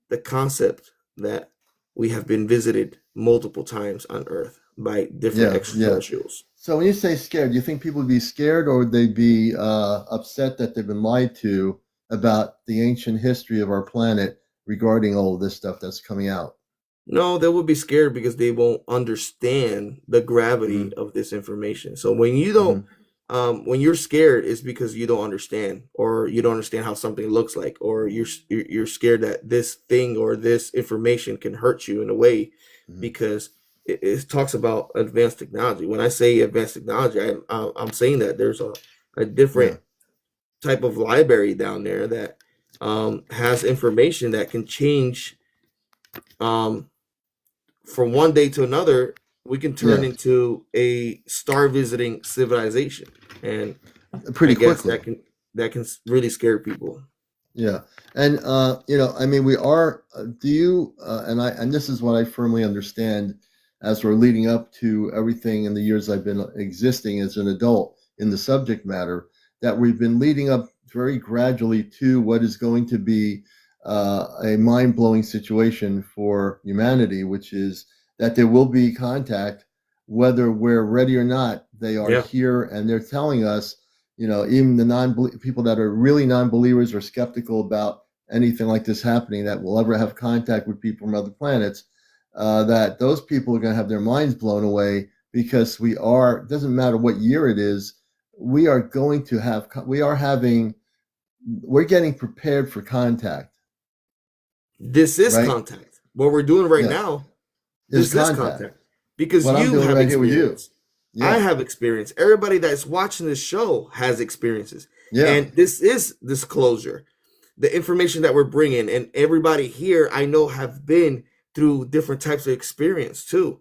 the concept that we have been visited multiple times on Earth by different Yeah, yeah. extraterrestrials. So when you say scared, do you think people would be scared, or would they be upset that they've been lied to about the ancient history of our planet regarding all of this stuff that's coming out? No, they will be scared because they won't understand the gravity Hmm. of this information. So when you don't, Hmm. when you're scared, it's because you don't understand, or you don't understand how something looks like, or you're scared that this thing or this information can hurt you in a way, Hmm. because it talks about advanced technology. When I say advanced technology, I'm saying that there's a Yeah. different type of library down there that has information that can change. Um, from one day to another, we can turn Yeah. into a star visiting civilization, and I Pretty guess quickly. that can really scare people. Yeah, and I mean, we are. Do you? And this is what I firmly understand as we're leading up to everything in the years I've been existing as an adult in the subject matter, that we've been leading up very gradually to what is going to be a mind-blowing situation for humanity, which is that there will be contact, whether we're ready or not. They are Yeah, here, and they're telling us, even the people that are really non-believers or skeptical about anything like this happening, that will ever have contact with people from other planets, that those people are going to have their minds blown away, because we are, it doesn't matter what year it is, we are going to have, we're getting prepared for contact, this is right? contact. What we're doing right Yeah, now, is this is contact. contact, because What I'm you doing have right here with you. experience. I Yeah, have experience. Everybody that's watching this show has experiences, yeah. and this is disclosure. The information that we're bringing, and everybody here I know have been through different types of experience too,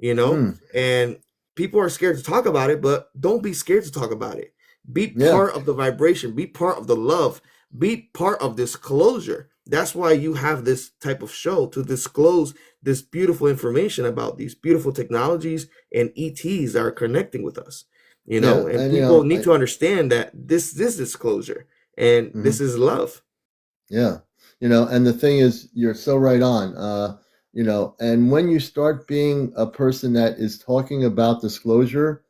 Mm, and people are scared to talk about it, but don't be scared to talk about it. Be yeah, part of the vibration, be part of the love, be part of this closure. That's why you have this type of show, to disclose this beautiful information about these beautiful technologies and ETs that are connecting with us, yeah. and And people need to understand that this is disclosure, and this mhm. is love. Yeah. And the thing is, you're so right on. And when you start being a person that is talking about disclosure,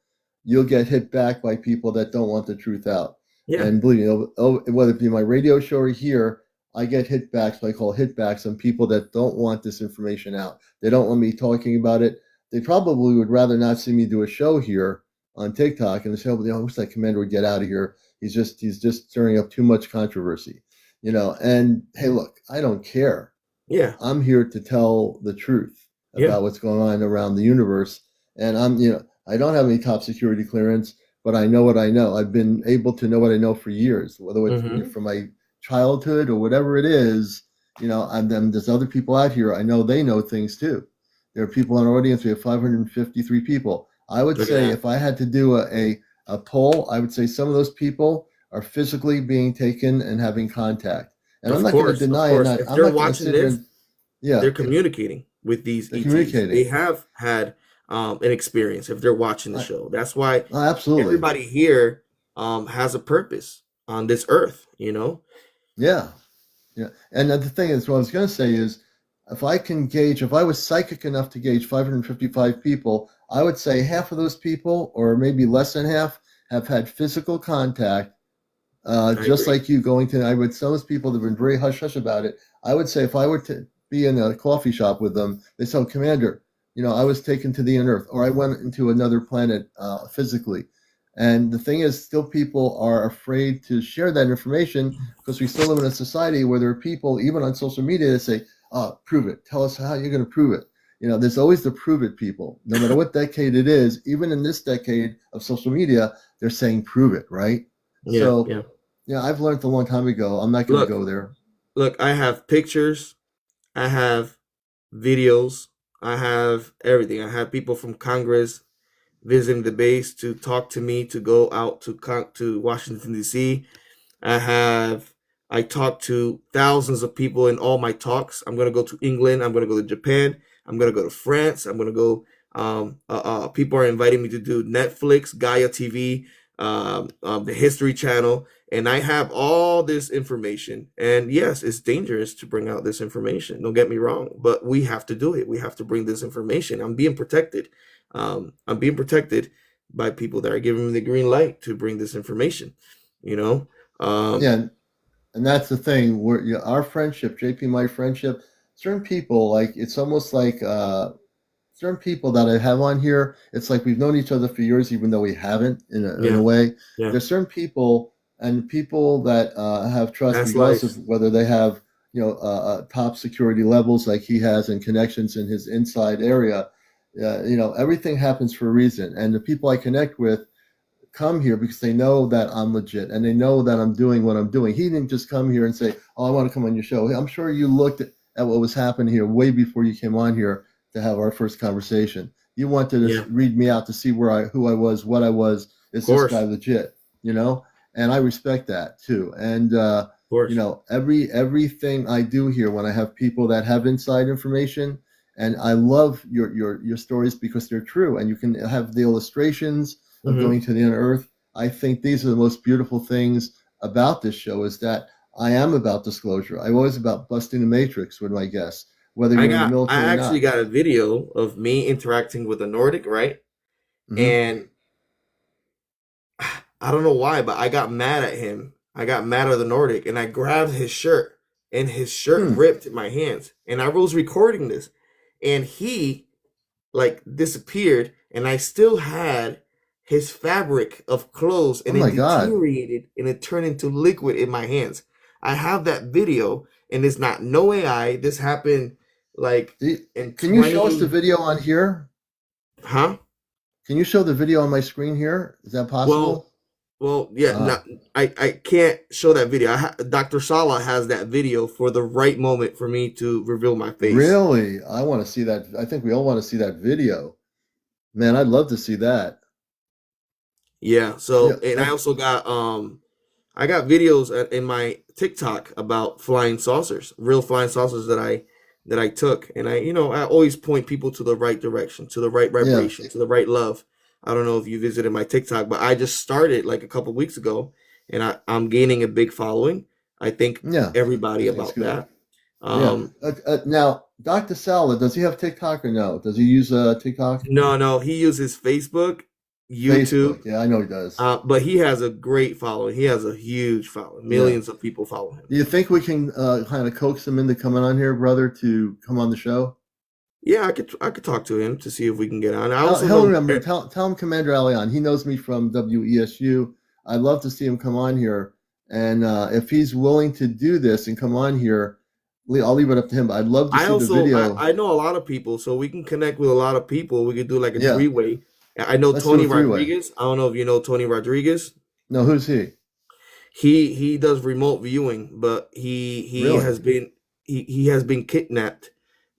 you'll get hit back by people that don't want the truth out. Yeah. And believe me, whether it be my radio show or here, I get hit backs, what I call hit backs, on people that don't want this information out. They don't want me talking about it. They probably would rather not see me do a show here on TikTok, and they say, "Oh, I wish that commander would get out of here. He's just stirring up too much controversy." And hey, look, I don't care. Yeah. I'm here to tell the truth Yeah. about what's going on around the universe. And I don't have any top security clearance, but I know what I know. I've been able to know what I know for years, whether it's Hmm. from my childhood or whatever it is. And then there's other people out here. I know they know things too. There are people in our audience. We have 553 people. I would Look at say that. if I had to do a poll, I would say some of those people are physically being taken and having contact. And I'm Of not going to course, of deny it. course. Not, If I'm they're not going to watching sit here this, and, yeah, they're communicating with these they're ETs. They communicating. have had an experience if they're watching the I, show. That's why absolutely. everybody here has a purpose on this earth. Yeah. Yeah. And the thing is, what I was going to say is, if I was psychic enough to gauge 555 people, I would say half of those people, or maybe less than half, have had physical contact. I Just agree. like you going to, I would, some of those people that have been very hush hush about it. I would say if I were to be in a coffee shop with them, they say, "Oh, Commander, I was taken to the unearth, or I went into another planet physically." And the thing is, still people are afraid to share that information, because we still live in a society where there are people, even on social media, that say, "Oh, prove it. Tell us how you're going to prove it." There's always the prove it people, no matter what decade it is. Even in this decade of social media, they're saying prove it, right? Yeah, So yeah. yeah, I've learned a long time ago. I'm not going to Look, go there. look, I have pictures, I have videos, I have everything. I have people from Congress visiting the base to talk to me to go out to Washington D.C. I talk to thousands of people in all my talks. I'm gonna go to England. I'm gonna go to Japan. I'm gonna go to France. I'm gonna go. People are inviting me to do Netflix, Gaia TV. the History Channel, and I have all this information. And yes, it's dangerous to bring out this information. Don't get me wrong, but we have to do it. We have to bring this information. I'm being protected. I'm being protected by people that are giving me the green light to bring this information. You know, Yeah, and that's the thing. Our friendship, JP, my friendship. Certain people, like it's almost like certain people that I have on here. It's like we've known each other for years, even though we haven't in a yeah, way. yeah. There's certain people and people that have trust, Past regardless of lives. whether they have top security levels like he has and connections in his inside area. Everything happens for a reason, and the people I connect with come here because they know that I'm legit and they know that I'm doing what I'm doing. He didn't just come here and say, "Oh, I want to come on your show." I'm sure you looked at what was happening here way before you came on here to have our first conversation. You wanted Yeah, to read me out to see who I was, what I was. of Is this guy course, legit? And I respect that too. And of course. everything I do here when I have people that have inside information, and I love your stories because they're true, and you can have the illustrations of Hmm. going to the inner earth. I think these are the most beautiful things about this show is that I am about disclosure. I'm always about busting the matrix with my guests, whether you're in the I military or actually not. got a video of me interacting with a Nordic, right? Hmm. And I don't know why, but I got mad at him. I got mad at the Nordic, and I grabbed his shirt, and his shirt Hmm. ripped in my hands. And I was recording this, and he like disappeared, and I still had his fabric of clothes, Oh and it my God. deteriorated, and it turned into liquid in my hands. I have that video, and it's not no AI. This happened like Do you- in can you show us the 20, video on here? huh? Can you show the video on my screen here? Is that Well, possible? yeah, Uh, not, I can't show that video. Dr. Salla has that video for the right moment for me to reveal my face. really? I want to see that. I think we all want to see that video. Man, I'd love to see that. Yeah. Yeah. So, and I also got I got videos in my TikTok about flying saucers, real flying saucers that I took, and I always point people to the right direction, to the right Yeah. vibration, to the right love. I don't know if you visited my TikTok, but I just started like a couple weeks ago, and I'm gaining a big following. I thank Yeah. everybody I think it's about good. that. Yeah. Um, Now, Dr. Salla, does he have TikTok or no? Does he use TikTok? no, he uses Facebook, YouTube, Facebook. Yeah, I know he does. but he has a great following. He has a huge following. Yeah. Millions of people follow him. Do you think we can kind of coax him into coming on here, brother, to come on the show? Yeah, I could talk to him to see if we can get on. I He'll, also he'll know. remember. Tell him CmdrAleon. He knows me from WESU. I'd love to see him come on here. And if he's willing to do this and come on here, I'll leave it up to him. But I'd love to I see the also video. I know a lot of people, so we can connect with a lot of people. We could do like a Yeah, three-way. I know let's do a Tony three-way. Rodriguez. I don't know if you know Tony Rodriguez. No, who's he? He does remote viewing, but he Really? has been he has been kidnapped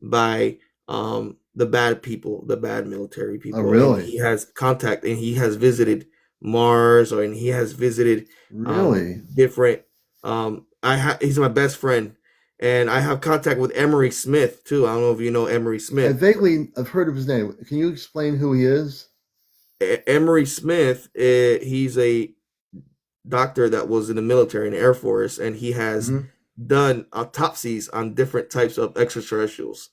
by the bad people, the bad military Oh, people, and really? he has contact and he has visited Mars and he has visited Really? different he's my best friend, and I have contact with Emery Smith too. I don't know if you know Emery Smith. I've heard of his name. Can you explain who he is? Emery Smith, he's a doctor that was in the military in the Air Force, and he has Hmm. done autopsies on different types of extraterrestrials.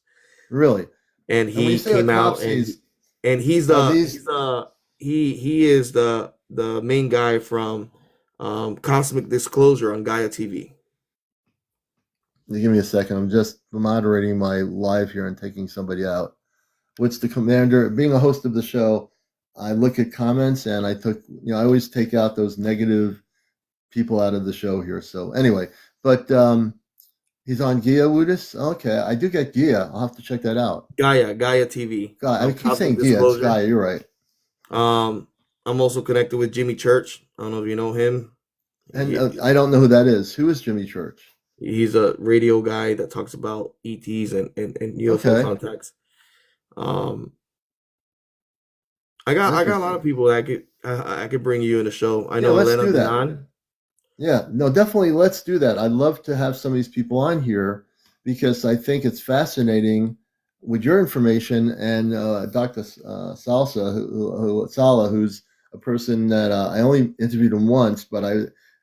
Really? And And when you he say came out and autopsies, he's are the these? he is the main guy from Cosmic Disclosure on Gaia TV. Give me a second. I'm just moderating my live here and taking somebody out. What's the commander? Being a host of the show, I look at comments and I always take out those negative people out of the show here. So anyway, but he's on Gia Woodis. Okay, I do get Gia. I'll have to check that out. Gaia TV. God, I keep Cosmic saying Gia. It's Disclosure. Gaia. You're right. I'm also connected with Jimmy Church. I don't know if you know him. And He, I don't know who that is. Who is Jimmy Church? he's a radio guy that talks about ETs and UFO Okay, contacts. Um, I got a lot interesting. of people that I could bring you in the show. I Yeah, know let's Elena do that. Milan. Yeah, no, definitely let's do that. I'd love to have some of these people on here because I think it's fascinating with your information and Dr. Sala, who's a person that I only interviewed him once, but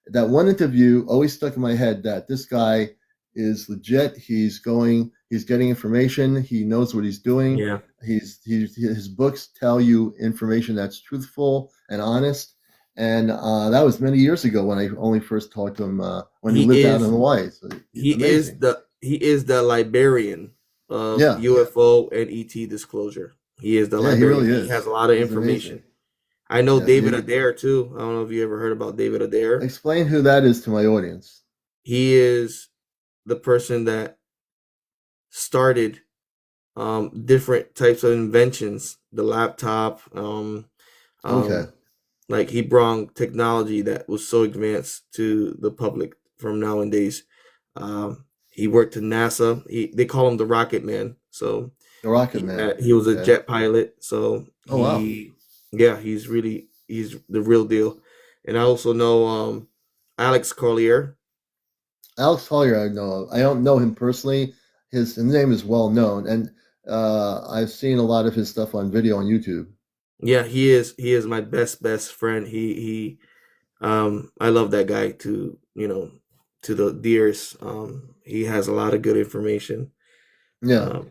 that one interview always stuck in my head that this guy is legit. He's getting information. He knows what he's doing. Yeah. His books tell you information that's truthful and honest. And that was many years ago when I only first talked to him when he He lived out in is Hawaii. So he's amazing. he is the librarian of Yeah, UFO and ET disclosure. He is the yeah, he librarian. really He has is. a lot of He's amazing. information. I know Yeah, David Adair too. I don't know if you ever heard about David Adair. explain who that is to my audience. He is the person that started different types of inventions, the laptop, Okay, um, like he brought technology that was so advanced to the public from nowadays. He worked at NASA. They call him the Rocket Man. So the Rocket Man. he was a Okay. jet pilot. So Oh wow, he's the real deal. And I also know Alex Collier. Alex Collier. I know. I don't know him personally. His name is well known, and I've seen a lot of his stuff on video on YouTube. Yeah, he is my best friend. I love that guy to the dearest. He has a lot of good information. Yeah, Um,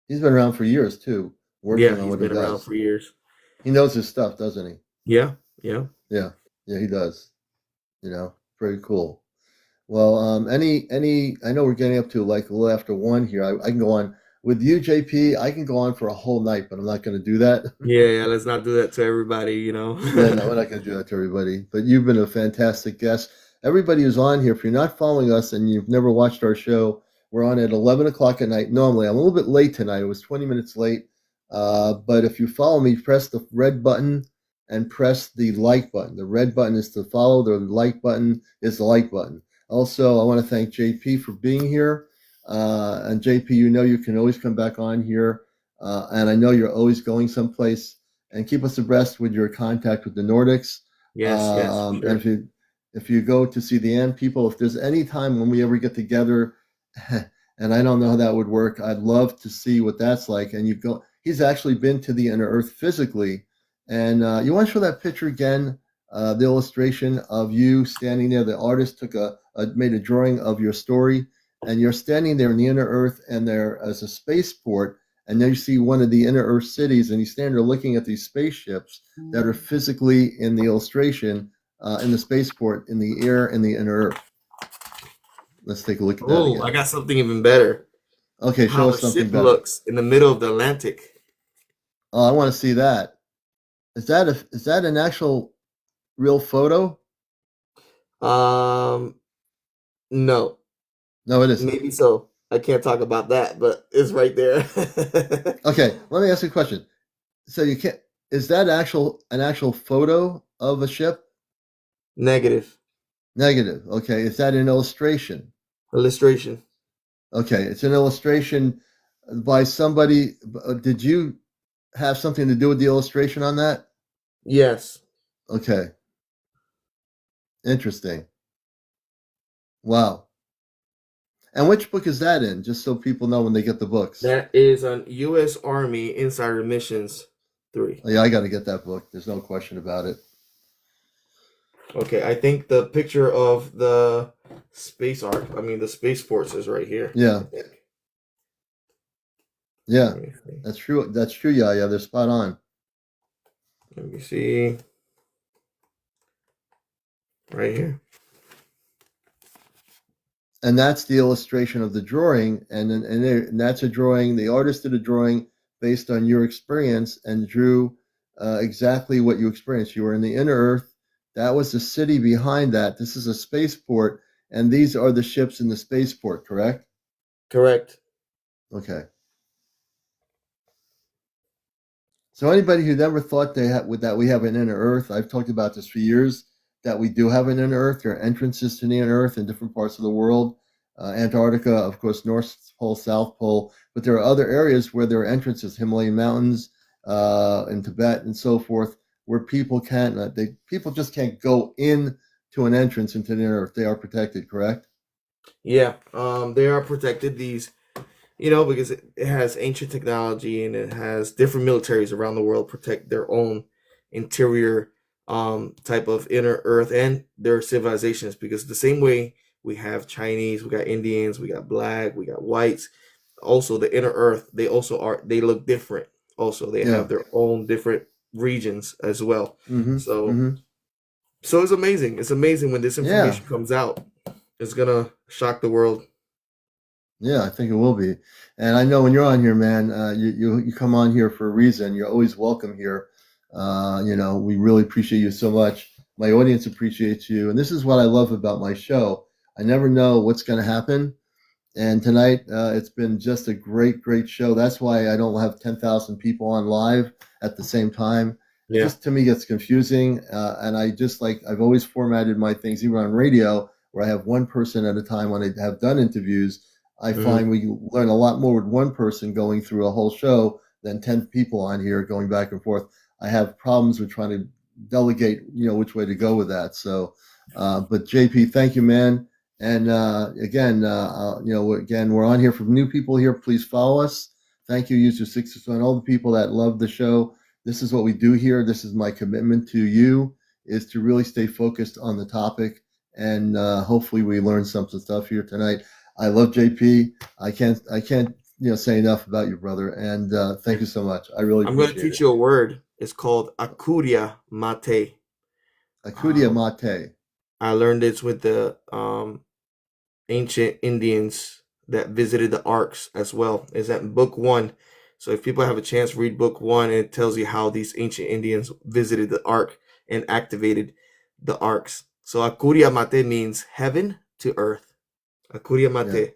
he's been around for years too, yeah, working on he's what he been around does. for years. He knows his stuff, doesn't he? Yeah, yeah. Yeah, yeah, he does. Very cool. Well, any, I know we're getting up to like a little after one here. I can go on with you, JP. I can go on for a whole night, but I'm not going to do that. Yeah, yeah, let's not do that to everybody, Yeah, no, we're not going to do that to everybody. But you've been a fantastic guest. Everybody who's on here, if you're not following us and you've never watched our show, we're on at 11 o'clock at night. Normally, I'm a little bit late tonight. It was 20 minutes late. But if you follow me, press the red button and press the like button. The red button is to follow. The like button is the like button. Also, I want to thank JP for being here. And JP, you can always come back on here. And I know you're always going someplace. And keep us abreast with your contact with the Nordics. Yes, yes, for And sure. if you go to see the Ant People, if there's any time when we ever get together, and I don't know how that would work, I'd love to see what that's like. And you go, he's actually been to the inner Earth physically. And you want to show that picture again, the illustration of you standing there. The artist made a drawing of your story, and you're standing there in the inner Earth, and there is a spaceport. And then you see one of the inner Earth cities, and you stand there looking at these spaceships that are physically in the illustration in the spaceport, in the air, in the inner Earth. Let's take a look at that Oh, I again. got something even better. Okay, show How us a something ship better. looks in the middle of the Atlantic. Oh, I want to see that. Is that an actual real photo? Um, no, No, it isn't. maybe so. I can't talk about that, but it's right there. Okay, let me ask you a question. So you can't. Is that an actual photo of a ship? Negative Negative. Okay, is that an illustration? illustration. Okay, it's an illustration by somebody. Did you have something to do with the illustration on that? Yes, Okay, interesting. Wow. And which book is that in? Just so people know when they get the books. that is on U.S. Army Insider Missions 3. Oh, yeah, I got to get that book. There's no question about it. Okay, I think the picture of the the spaceports is right here. Yeah, I think. yeah, Let me see. that's true. That's true. Yeah, yeah, they're spot on. Let me see. Right here. And that's the illustration of the drawing, and that's a drawing. The artist did a drawing based on your experience and drew exactly what you experienced. You were in the inner Earth. That was the city behind that. This is a spaceport, and these are the ships in the spaceport. Correct? Correct. Okay. So anybody who never thought that we have an inner Earth, I've talked about this for years. That we do have an inner Earth. There are entrances to the inner Earth in different parts of the world. Antarctica, of course, North Pole, South Pole, but there are other areas where there are entrances, Himalayan mountains, in Tibet, and so forth, where people can't. People just can't go in to an entrance into the inner Earth. They are protected. Correct? Yeah. They are protected. These, because it has ancient technology and it has different militaries around the world protect their own interior type of inner earth and their civilizations, because the same way we have Chinese, we got Indians, we got black, we got whites. Also, the inner earth, they look different. Also, they Yeah. have their own different regions as well. Mm-hmm. So, Mm-hmm. so it's amazing. It's amazing when this Yeah. information comes out. It's gonna shock the world. Yeah, I think it will be. And I know when you're on here, man, you come on here for a reason. You're always welcome here. We really appreciate you so much. My audience appreciates you. And this is what I love about my show. I never know what's going to happen. And tonight, it's been just a great, great show. That's why I don't have 10,000 people on live at the same time. It Yeah. just to me gets confusing. And I've always formatted my things, even on radio, where I have one person at a time. When I have done interviews, I Hmm. find we learn a lot more with one person going through a whole show than 10 people on here going back and forth. I have problems with trying to delegate, which way to go with that. So, but JP, thank you, man. And again, we're on here for new people here. Please follow us. Thank you, User 661, all the people that love the show. This is what we do here. This is my commitment to you, is to really stay focused on the topic. And hopefully we learn some stuff here tonight. I love JP. I can't say enough about you, brother. And thank you so much. I really I'm going to appreciate teach it. you a word. It's called akuria mate. Akudia Um, mate. I learned this with the ancient Indians that visited the arks as well. Is that in book one? So if people have a chance, read book one, and it tells you how these ancient Indians visited the ark and activated the arks. So akuria mate means heaven to earth. Akuria Yeah. mate.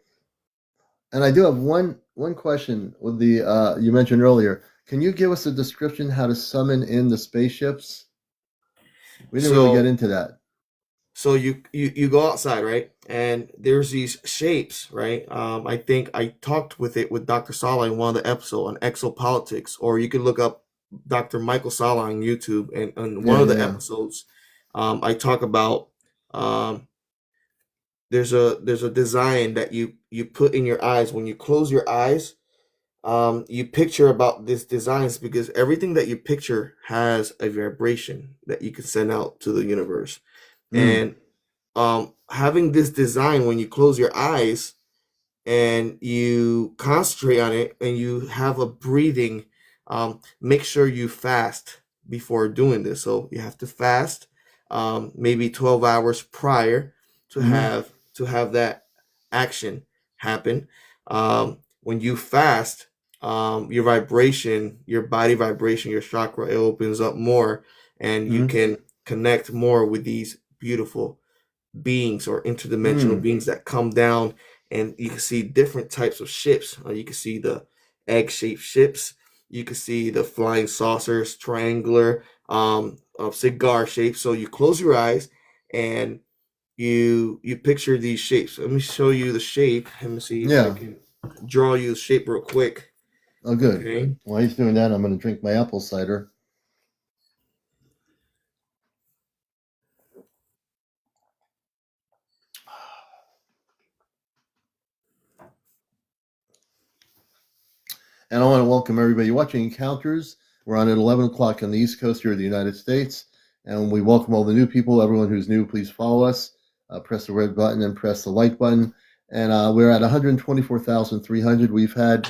And I do have one question with the you mentioned earlier. Can you give us a description how to summon in the spaceships? We didn't really get So into that. so you go outside, right? And there's these shapes, right? I think I talked with it with Dr. Salla in one of the episodes on exopolitics, or you can look up Dr. Micheal Salla on YouTube, and on one Yeah, of yeah, the yeah. episodes, I talk about um, there's a design that you put in your eyes when you close your eyes. You picture about this designs, because everything that you picture has a vibration that you can send out to the universe. Mm, And having this design when you close your eyes and you concentrate on it and you have a breathing, make sure you fast before doing this. So you have to fast maybe 12 hours prior mm-hmm, to have that action happen. When you fast, your vibration, your body vibration, your chakra, it opens up more, and you mm-hmm, can connect more with these beautiful beings or interdimensional mm. beings that come down, and you can see different types of ships. You can see the egg-shaped ships. You can see the flying saucers, triangular, of cigar shapes. So you close your eyes and you picture these shapes. Let me show you the shape. Let me see if I Yeah. can draw you the shape real quick. Oh, good. Okay. While he's doing that, I'm going to drink my apple cider. And I want to welcome everybody watching Encounters. We're on at 11 o'clock on the East Coast here in the United States. And we welcome all the new people. Everyone who's new, please follow us. Press the red button and press the like button. And we're at 124,300. We've had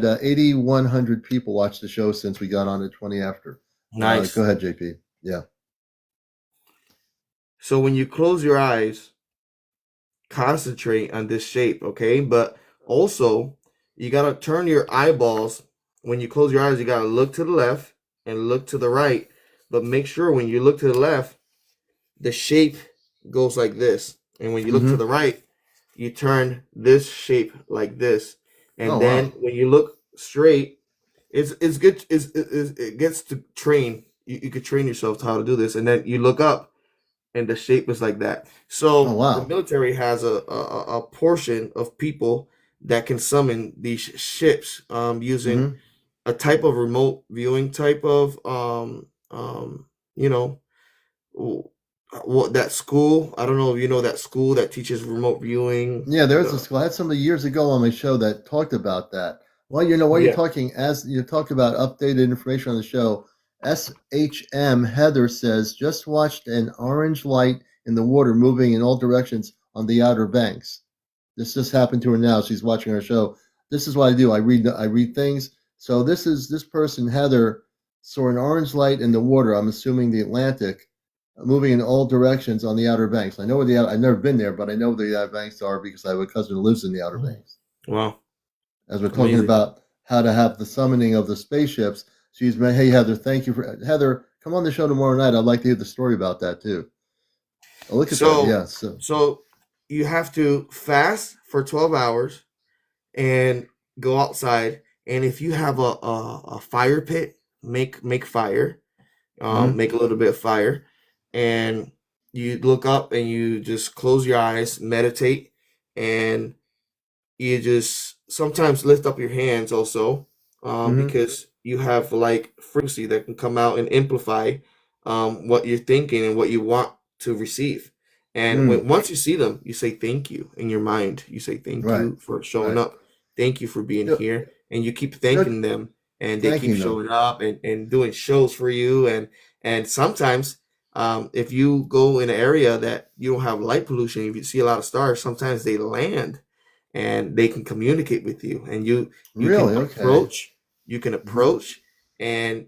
8,100 people watch the show since we got on at 20 after. Go Nice. ahead, JP. Yeah. So when you close your eyes, concentrate on this shape, okay? But also, you gotta turn your eyeballs. When you close your eyes, you gotta look to the left and look to the right. But make sure when you look to the left, the shape goes like this. And when you look to Mm-hmm. the right, you turn this shape like this. Oh, And then wow. when you look straight, it's good. It gets to train. You could train yourself to how to do this. And then you look up and the shape is like that. Oh, So the wow. military has a portion of people that can summon these ships using Mm-hmm. a type of remote viewing type of you know what that school. I don't know if you know that school that teaches remote viewing. Yeah, there's a The school. I had somebody years ago on my show that talked about that. Well, while you're Yeah. talking, as you talk about updated information on the show, SHM Heather says, just watched an orange light in the water moving in all directions on the Outer Banks. This just happened to her now. She's watching our show. This is what I do. I read things. So this person Heather saw an orange light in the water. I'm assuming the Atlantic, moving in all directions on the Outer Banks. I know where I've never been there, but I know where the Outer Banks are because I have a cousin who lives in the Outer Banks. Wow. As we're talking Amazing. about how to have the summoning of the spaceships, she's been, hey Heather, thank you for Heather. Come on the show tomorrow night. I'd like to hear the story about that too. Oh, look at that. Yeah. So you have to fast for 12 hours and go outside. And if you have a fire pit, make fire, make a little bit of fire, and you look up and you just close your eyes, meditate, and you just sometimes lift up your hands also, because you have like frequency that can come out and amplify what you're thinking and what you want to receive. And once you see them, you say thank you in your mind. You say thank you for showing up. Thank you for being here. And you keep thanking them, and they keep showing up and doing shows for you. And sometimes if you go in an area that you don't have light pollution, if you see a lot of stars, sometimes they land and they can communicate with you, and you Really? can Okay. approach, and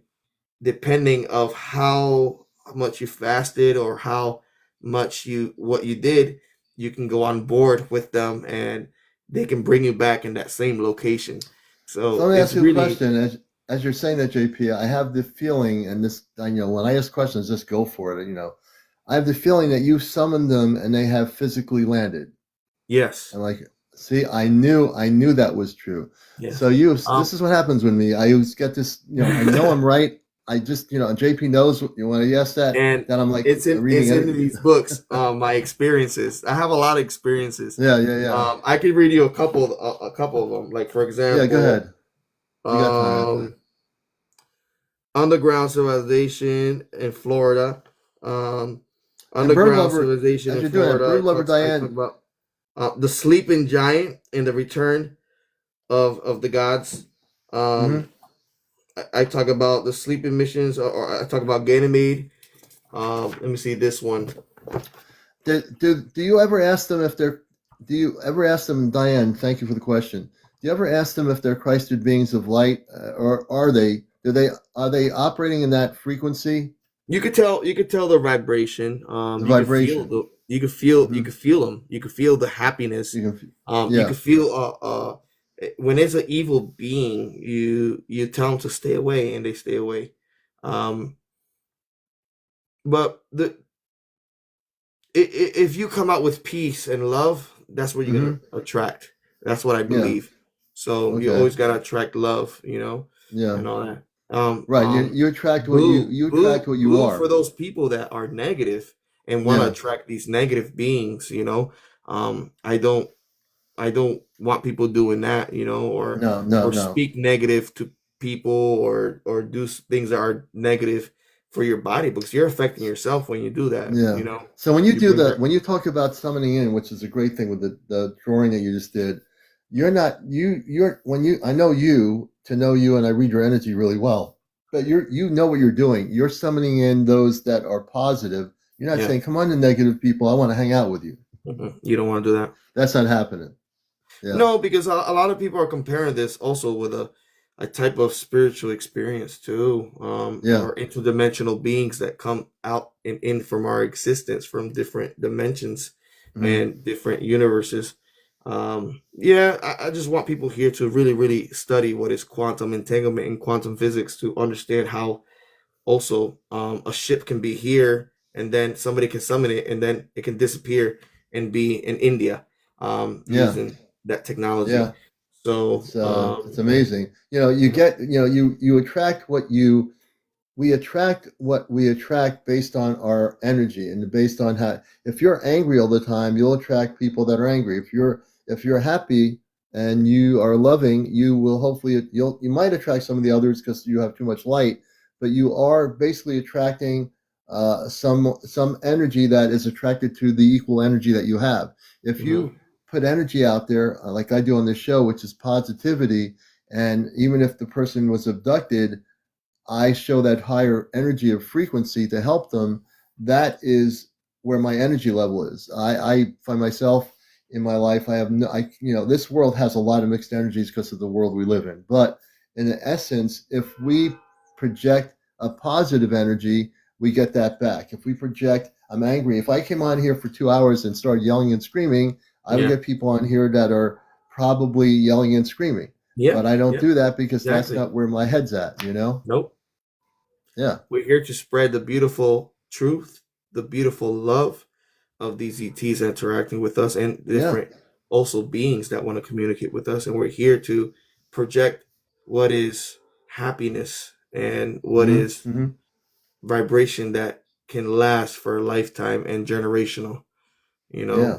depending of how much you fasted or how much what you did, you can go on board with them, and they can bring you back in that same location. So So let me it's ask you a really, question. As you're saying that, JP, I have the feeling, and this, when I ask questions, just go for it. I have the feeling that you summoned them and they have physically landed. yes, And like, see, I knew that was true. yes. So this is what happens with me. I always get this, I know I'm right. I just, JP knows when I ask that, and then I'm like it's reading in these books, my experiences. I have a lot of experiences. Yeah. I could read you a couple of them. Like, for example, Yeah, go ahead. You got time. underground civilization in Florida. Underground civilization as in you're doing that, Florida. Bird Lover I talk Diane. about the sleeping giant and the return of the gods. I talk about the sleeping missions, or I talk about Ganymede. Let me see this one. Do you ever ask them if they're? Do you ever ask them, Diane? Thank you for the question. Do you ever ask them if they're Christed beings of light, or are they? Are they operating in that frequency? You could tell the vibration. The You could vibration. feel you could feel them. You could feel the happiness. You can, You could feel when it's an evil being, you tell them to stay away, and they stay away. But if you come out with peace and love, that's what you're gonna attract. That's what I believe. So you always gotta attract love, and all that. Right. You attract what you attract what you are. For those people that are negative and want to attract these negative beings, I don't want people doing that, or speak negative to people, or do things that are negative for your body, because you're affecting yourself when you do that. So when when you talk about summoning in, which is a great thing with the drawing that you just did, I know you to know you, and I read your energy really well, but you know what you're doing. You're summoning in those that are positive. You're not saying, come on, the negative people, I want to hang out with you. You don't want to do that. That's not happening. Yeah. No, because a lot of people are comparing this also with a type of spiritual experience too, or interdimensional beings that come out in from our existence from different dimensions and different universes. I just want people here to really, really study what is quantum entanglement and quantum physics, to understand how also a ship can be here, and then somebody can summon it, and then it can disappear and be in India, using that technology. Yeah. So it's amazing. You attract we attract what we attract based on our energy, and based on how, if you're angry all the time, you'll attract people that are angry. If you're happy and you are loving, you will hopefully, you might attract some of the others because you have too much light, but you are basically attracting some energy that is attracted to the equal energy that you have. If you put energy out there, like I do on this show, which is positivity, and even if the person was abducted, I show that higher energy of frequency to help them, that is where my energy level is. I find myself in my life, I have no, this world has a lot of mixed energies because of the world we live in. But in essence, if we project a positive energy, we get that back. If we project, I'm angry. If I came on here for 2 hours and started yelling and screaming, I would Yeah. get people on here that are probably yelling and screaming. Yeah. But I don't Yeah. do that because that's Exactly. not where my head's at, you know? Nope. Yeah. We're here to spread the beautiful truth, the beautiful love of these ETs interacting with us and Yeah. different also beings that want to communicate with us. And we're here to project what is happiness and what Mm-hmm. is Mm-hmm. vibration that can last for a lifetime and generational, Yeah.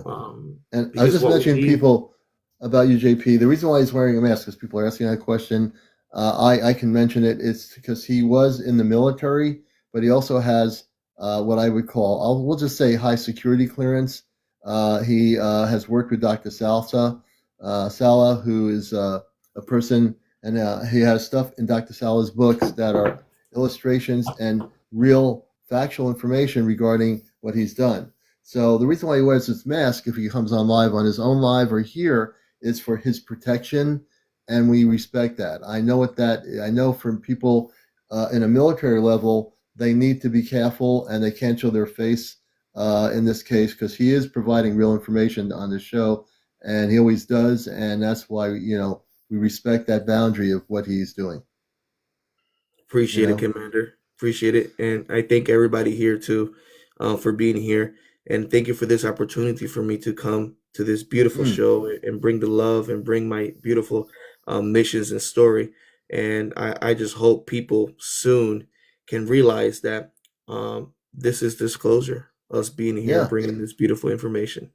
And I was because just what we mentioning need, people about you, JP. The reason why he's wearing a mask is people are asking that question. I can mention it. It's because he was in the military, but he also has what I would call, we'll just say high security clearance. He has worked with Dr. Salla, who is a person, and he has stuff in Dr. Salla's books that are illustrations and real factual information regarding what he's done. So the reason why he wears this mask, if he comes on live on his own live or here, is for his protection, and we respect that. I know what that. I know from people in a military level, they need to be careful and they can't show their face in this case because he is providing real information on the show, and he always does, and that's why we respect that boundary of what he's doing. You appreciate it, know. Commander. Appreciate it. And I thank everybody here too for being here. And thank you for this opportunity for me to come to this beautiful Mm, show and bring the love and bring my beautiful missions and story. And I just hope people soon can realize that this is disclosure, us being here and yeah. bringing this beautiful information.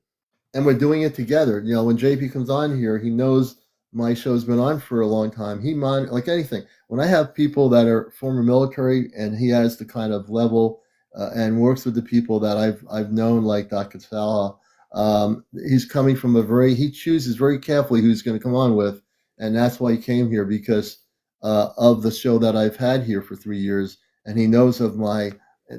And we're doing it together. When JP comes on here, he knows my show's been on for a long time. Like anything. When I have people that are former military, and he has the kind of level and works with the people that I've known, like Dr. Salla. He's coming from he chooses very carefully who he's going to come on with, and that's why he came here because of the show that I've had here for 3 years, and he knows of my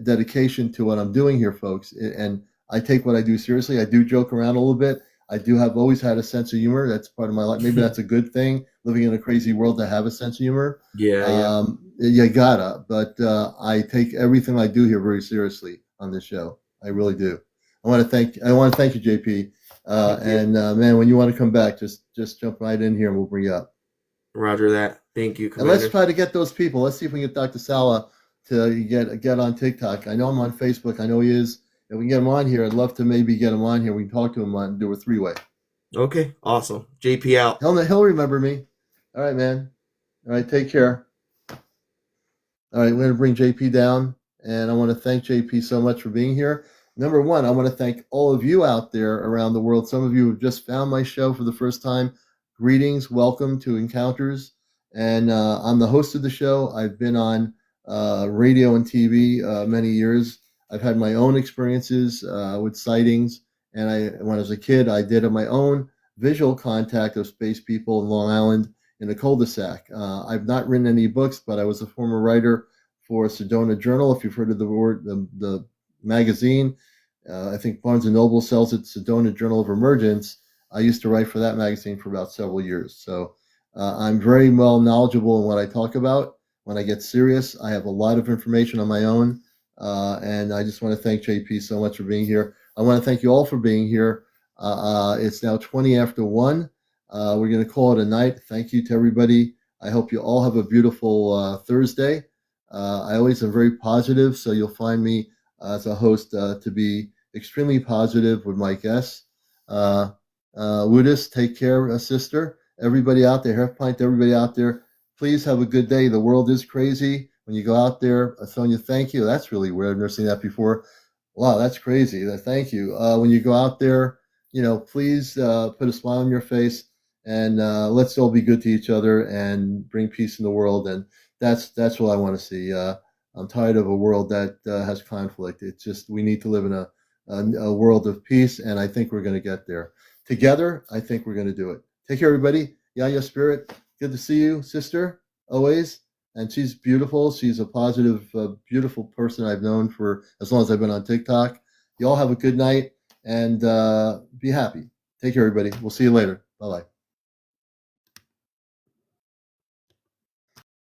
dedication to what I'm doing here, folks, and I take what I do seriously. I do joke around a little bit. I do have always had a sense of humor. That's part of my life. Maybe that's a good thing, living in a crazy world, to have a sense of humor. Yeah, yeah. You gotta. But I take everything I do here very seriously on this show. I really do. I want to thank you, JP. Thank you. And man, when you want to come back, just jump right in here and we'll bring you up. Roger that. Thank you, And let's Commander. try to get those people. Let's see if we can get Dr. Salla to get on TikTok. I know I'm on Facebook. I know he is. If we can get him on here, I'd love to maybe get him on here. We can talk to him and do a three-way. Okay, awesome. JP out. He'll remember me. All right, man. All right, take care. All right, we're going to bring JP down, and I want to thank JP so much for being here. Number one, I want to thank all of you out there around the world. Some of you have just found my show for the first time. Greetings, welcome to Encounters. And I'm the host of the show. I've been on radio and TV many years. I've had my own experiences with sightings. And when I was a kid, I did my own visual contact of space people in Long Island in a cul-de-sac. I've not written any books, but I was a former writer for Sedona Journal. If you've heard of the magazine, I think Barnes and Noble sells it, Sedona Journal of Emergence. I used to write for that magazine for about several years. So I'm very well knowledgeable in what I talk about. When I get serious, I have a lot of information on my own. And I just want to thank JP so much for being here. I want to thank you all for being here. It's now 20 after 1. We're going to call it a night. Thank you to everybody. I hope you all have a beautiful Thursday. I always am very positive, so you'll find me as a host to be extremely positive with my guests. Woodis, take care, sister. Everybody out there, Half Pint, everybody out there, please have a good day. The world is crazy. When you go out there, Sonia, thank you. That's really weird. I've never seen that before. Wow, that's crazy. Thank you. When you go out there, please put a smile on your face, and let's all be good to each other and bring peace in the world. And that's what I want to see. I'm tired of a world that has conflict. It's just we need to live in a world of peace, and I think we're going to get there together. I think we're going to do it. Take care, everybody. Yaya Spirit. Good to see you, sister. Always. and she's beautiful. She's a positive, beautiful person I've known for as long as I've been on TikTok. You all have a good night and be happy. Take care, everybody. We'll see you later. Bye bye.